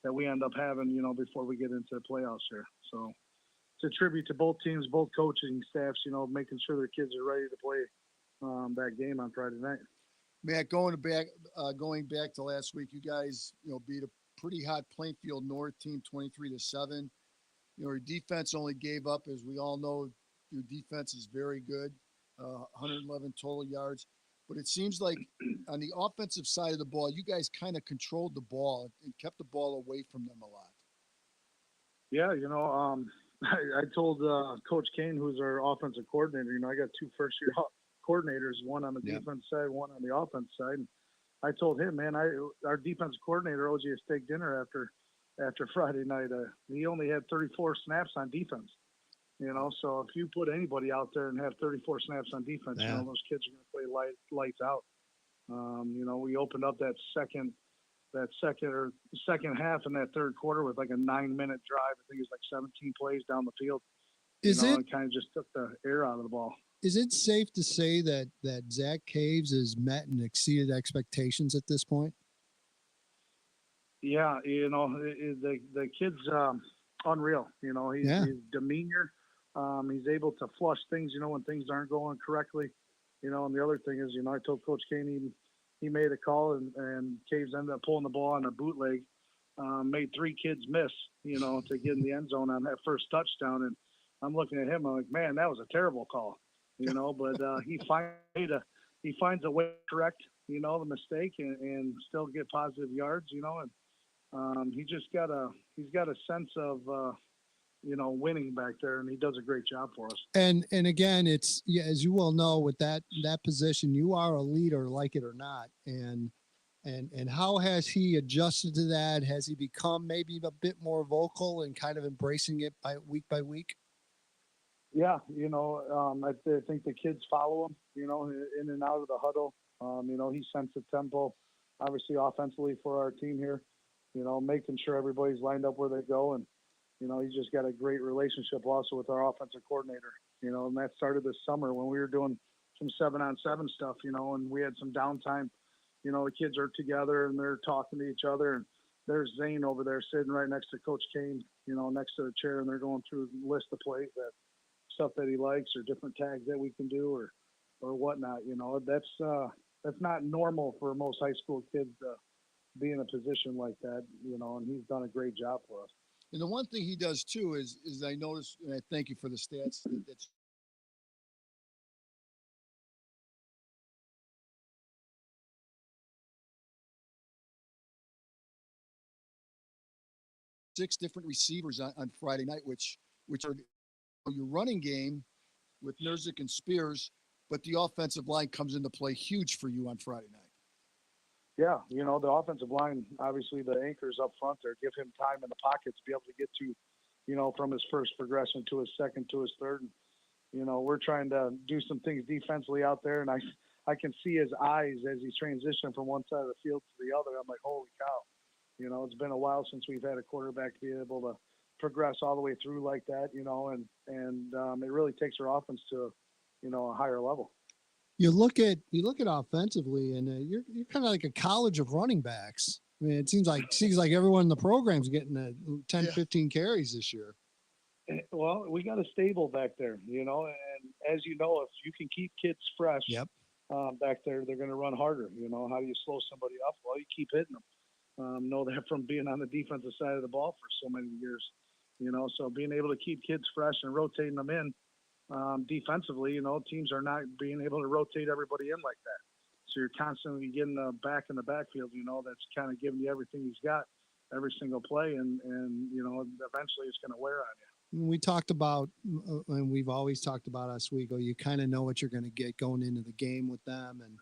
[SPEAKER 12] that we end up having before we get into the playoffs here. So it's a tribute to both teams, both coaching staffs, making sure their kids are ready to play that game on Friday night.
[SPEAKER 15] Matt, going back to last week, you guys beat a pretty hot Plainfield North team 23-7. Your defense only gave up, as we all know, your defense is very good, 111 total yards. But it seems like on the offensive side of the ball, you guys kind of controlled the ball and kept the ball away from them a lot.
[SPEAKER 12] Yeah, I told Coach Kane, who's our offensive coordinator, I got two first-year coordinators, one on the defense side, one on the offense side. And I told him, man, our defense coordinator owes you a steak dinner after Friday night. He only had 34 snaps on defense, So if you put anybody out there and have 34 snaps on defense, those kids are going to play lights out. We opened up that second half in that third quarter with like a 9-minute drive. I think it was like 17 plays down the field. And kind of just took the air out of the ball.
[SPEAKER 14] Is it safe to say that Zach Caves has met and exceeded expectations at this point?
[SPEAKER 12] Yeah, the kid's unreal. His demeanor. He's able to flush things, when things aren't going correctly. And the other thing is, I told Coach Kane he made a call and Caves ended up pulling the ball on a bootleg, made 3 kids miss, to get in the end zone on that first touchdown. And I'm looking at him, I'm like, man, that was a terrible call. But he finds a way to correct, the mistake and still get positive yards, and he's got a sense of, winning back there, and he does a great job for us.
[SPEAKER 14] And again, it's, as you well know, with that position, you are a leader, like it or not. And how has he adjusted to that? Has he become maybe a bit more vocal and kind of embracing it by week?
[SPEAKER 12] Yeah, I think the kids follow him, in and out of the huddle. He sets the tempo, obviously offensively for our team here, making sure everybody's lined up where they go. And, he's just got a great relationship also with our offensive coordinator, and that started this summer when we were doing some 7-on-7 stuff, and we had some downtime. The kids are together and they're talking to each other. And there's Zane over there sitting right next to Coach Kane, next to the chair, and they're going through a list of plays stuff that he likes or different tags that we can do or whatnot. That's not normal for most high school kids to be in a position like that, and he's done a great job for us.
[SPEAKER 15] And the one thing he does too is I noticed, and I thank you for the stats, that's six different receivers on Friday night, which are your running game with Nerzik and Spears, but the offensive line comes into play huge for you on Friday night.
[SPEAKER 12] Yeah, the offensive line, obviously the anchors up front there, give him time in the pocket to be able to get to, from his first progression to his second to his third. And, we're trying to do some things defensively out there, and I can see his eyes as he's transitioning from one side of the field to the other. I'm like, holy cow. It's been a while since we've had a quarterback be able to progress all the way through like that, and it really takes our offense to, a higher level.
[SPEAKER 14] You look at offensively, and you're kind of like a college of running backs. I mean, it seems like everyone in the program's getting 10, 15 carries this year.
[SPEAKER 12] Well, we got a stable back there, and as you know, if you can keep kids fresh back there, they're going to run harder. How do you slow somebody up? Well, you keep hitting them. Know that from being on the defensive side of the ball for so many years, so being able to keep kids fresh and rotating them in defensively, teams are not being able to rotate everybody in like that. So you're constantly getting back in the backfield, that's kind of giving you everything he's got every single play. And eventually it's going to wear on you.
[SPEAKER 14] We talked about, and we've always talked about Oswego, you kind of know what you're going to get going into the game with them. And,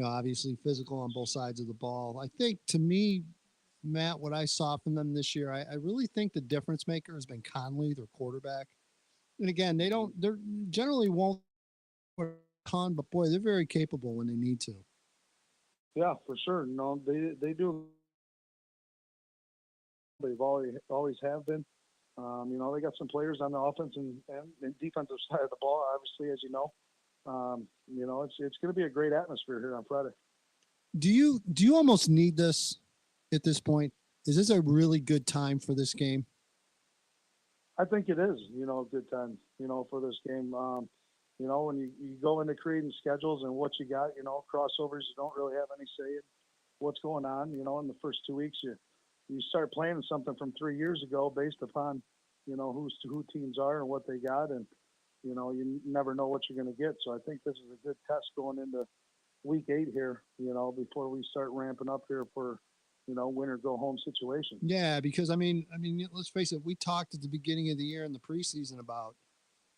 [SPEAKER 14] obviously physical on both sides of the ball. I think, to me, Matt, what I saw from them this year, I really think the difference maker has been Conley, their quarterback. And again, they're generally won't con, but boy, they're very capable when they need to.
[SPEAKER 12] Yeah, for sure. They do. They've always have been. They got some players on the offense and defensive side of the ball, obviously, as you know. It's going to be a great atmosphere here on Friday.
[SPEAKER 14] Do you almost need this at this point? Is this a really good time for this game?
[SPEAKER 12] I think it is, a good time, for this game. When you go into creating schedules and what you got, crossovers, you don't really have any say in what's going on. In the first 2 weeks, you start playing something from 3 years ago based upon, who teams are and what they got. And, you never know what you're going to get. So I think this is a good test going into week 8 here, before we start ramping up here for, win or go home situation.
[SPEAKER 14] Yeah, because I mean, let's face it. We talked at the beginning of the year in the preseason about,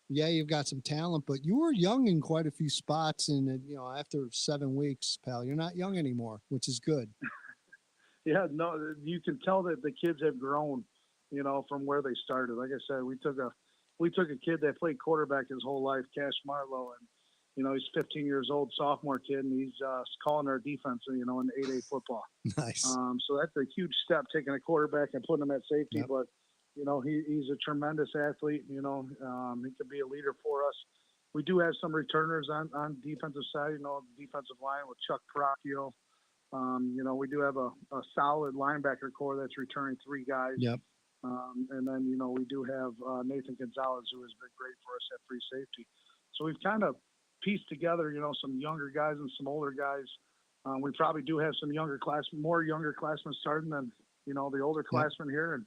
[SPEAKER 14] you've got some talent, but you were young in quite a few spots. And, after 7 weeks, pal, you're not young anymore, which is good.
[SPEAKER 12] Yeah, no, you can tell that the kids have grown, from where they started. Like I said, we took a kid that played quarterback his whole life, Cash Marlowe, and, he's 15 years old, sophomore kid, and he's calling our defense, in 8A football.
[SPEAKER 14] Nice.
[SPEAKER 12] So that's a huge step, taking a quarterback and putting him at safety. Yep. But, he's a tremendous athlete. He could be a leader for us. We do have some returners on defensive side, defensive line with Chuck Procchio. We do have a solid linebacker core that's returning 3 guys.
[SPEAKER 14] Yep.
[SPEAKER 12] And then, we do have Nathan Gonzalez, who has been great for us at free safety. So we've kind of pieced together, some younger guys and some older guys. We probably do have some more younger classmen starting than, the older classmen here.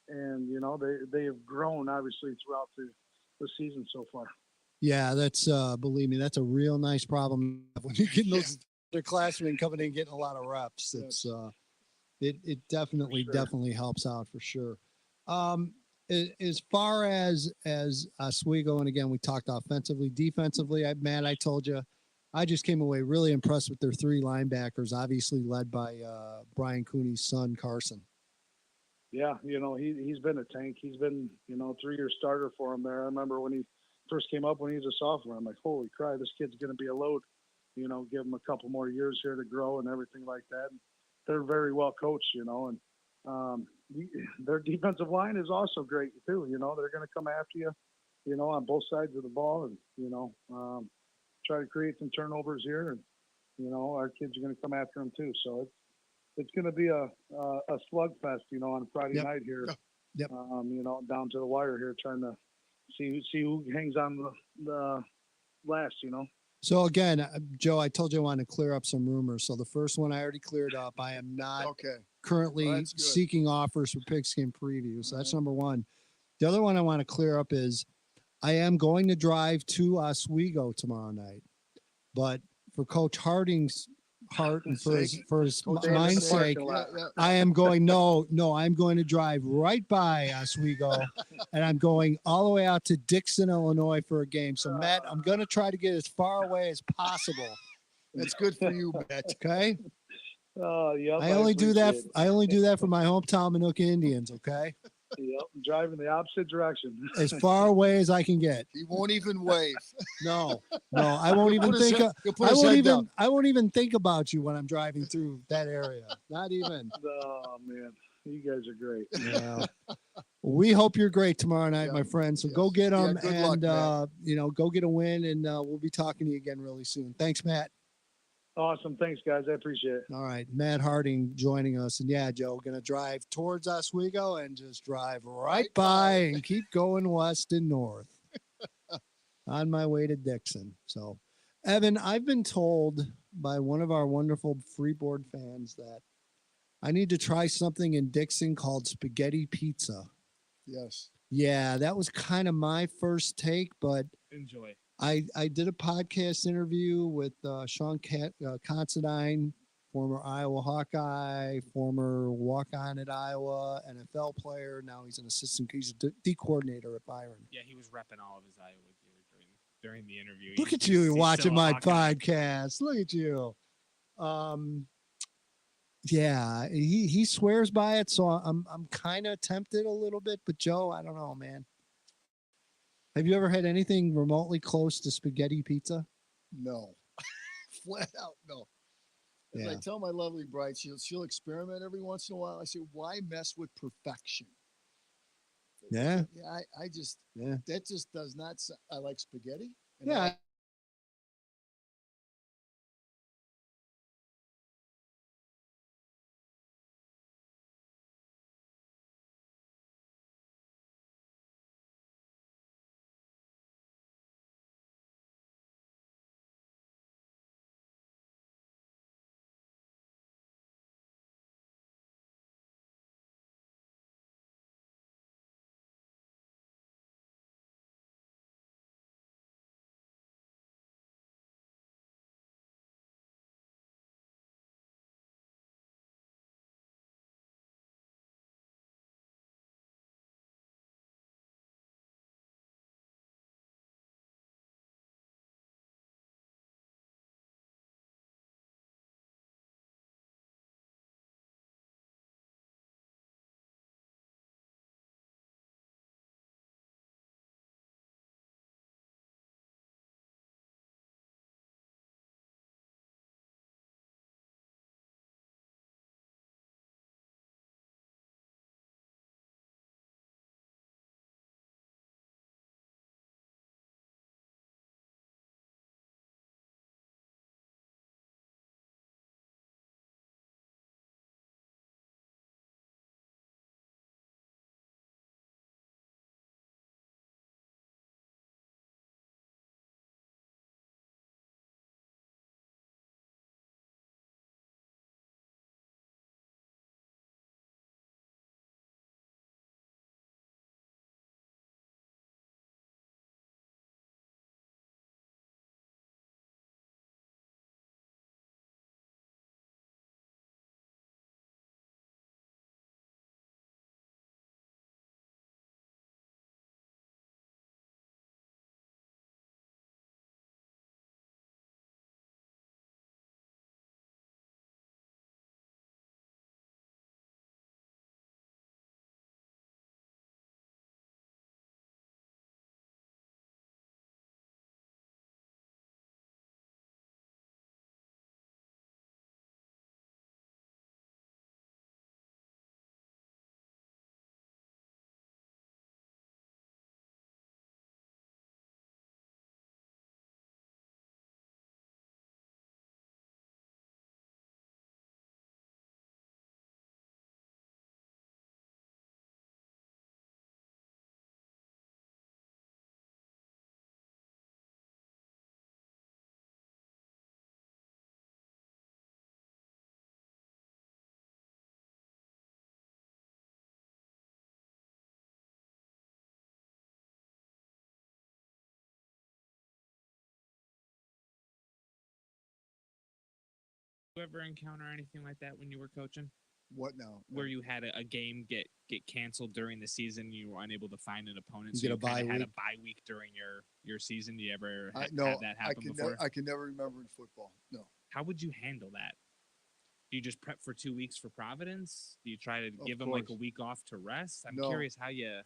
[SPEAKER 12] And they have grown, obviously, throughout the season so far.
[SPEAKER 14] Yeah, that's, believe me, that's a real nice problem when you get those classmen coming in getting a lot of reps. It's it definitely helps out for sure. As far as Oswego, and again, we talked offensively, defensively. Matt, I told you, I just came away really impressed with their 3 linebackers, obviously led by Brian Cooney's son, Carson.
[SPEAKER 12] Yeah, he's been a tank. He's been, 3-year starter for him there. I remember when he first came up when he was a sophomore. I'm like, holy crap, this kid's going to be a load. Give him a couple more years here to grow and everything like that. And they're very well coached, and their defensive line is also great too. They're going to come after you, on both sides of the ball, and try to create some turnovers here. And our kids are going to come after them too. So it's going to be a slugfest, on Friday night here.
[SPEAKER 14] Yep.
[SPEAKER 12] Down to the wire here, trying to see who hangs on the last.
[SPEAKER 14] So again, Joe, I told you I wanted to clear up some rumors. So the first one I already cleared up. I am not currently seeking offers for Pigskin Preview. So that's number one. The other one I want to clear up is I am going to drive to Oswego tomorrow night, but for Coach Harding's heart and for his mind's sake, I am going, I'm going to drive right by Oswego and I'm going all the way out to Dixon, Illinois for a game. So Matt, I'm going to try to get as far away as possible.
[SPEAKER 15] That's good for you, Matt.
[SPEAKER 14] Okay.
[SPEAKER 12] Yeah.
[SPEAKER 14] I only do that for my hometown Manuka Indians. Okay.
[SPEAKER 12] Yep, driving the opposite direction.
[SPEAKER 14] As far away as I can get.
[SPEAKER 15] He won't even wave.
[SPEAKER 14] No, I won't even think. I won't even think about you when I'm driving through that area. Not even.
[SPEAKER 12] Oh man, you guys are great.
[SPEAKER 14] Yeah. We hope you're great tomorrow night, my friend. So go get them and go get a win, and we'll be talking to you again really soon. Thanks, Matt.
[SPEAKER 12] Awesome. Thanks, guys. I appreciate it.
[SPEAKER 14] All right. Matt Harding joining us. And yeah, Joe, going to drive towards Oswego and just drive right by and keep going west and north on my way to Dixon. So, Evan, I've been told by one of our wonderful Freeboard fans that I need to try something in Dixon called spaghetti pizza.
[SPEAKER 15] Yes.
[SPEAKER 14] Yeah, that was kind of my first take, but
[SPEAKER 13] enjoy.
[SPEAKER 14] I did a podcast interview with Sean Considine, former Iowa Hawkeye, former walk-on at Iowa, NFL player. Now he's an assistant. He's a D coordinator at Byron.
[SPEAKER 13] Yeah, he was repping all of his Iowa gear during the interview.
[SPEAKER 14] Look at you watching my podcast. Look at you. Yeah, he swears by it, so I'm kind of tempted a little bit. But Joe, I don't know, man. Have you ever had anything remotely close to spaghetti pizza?
[SPEAKER 15] No. Flat out, no. As
[SPEAKER 14] Yeah.
[SPEAKER 15] I tell my lovely bride, she'll experiment every once in a while. I say, why mess with perfection?
[SPEAKER 14] Yeah.
[SPEAKER 15] Yeah, I just,
[SPEAKER 14] yeah.
[SPEAKER 15] That just does not, I like spaghetti. And
[SPEAKER 14] Yeah.
[SPEAKER 13] You ever encounter anything like that when you were coaching?
[SPEAKER 15] What now?
[SPEAKER 13] Where you had a game get canceled during the season, you were unable to find an opponent,
[SPEAKER 14] You
[SPEAKER 13] so
[SPEAKER 14] get
[SPEAKER 13] you
[SPEAKER 14] a bye
[SPEAKER 13] kind of had a
[SPEAKER 14] week?
[SPEAKER 13] bye week during your season. Do you ever
[SPEAKER 15] No,
[SPEAKER 13] have that happen before?
[SPEAKER 15] I can never remember in football. No.
[SPEAKER 13] How would you handle that? Do you just prep for 2 weeks for Providence? Do you try to
[SPEAKER 15] Of
[SPEAKER 13] give them like a
[SPEAKER 15] course.
[SPEAKER 13] week off to rest? I'm
[SPEAKER 15] No.
[SPEAKER 13] curious how you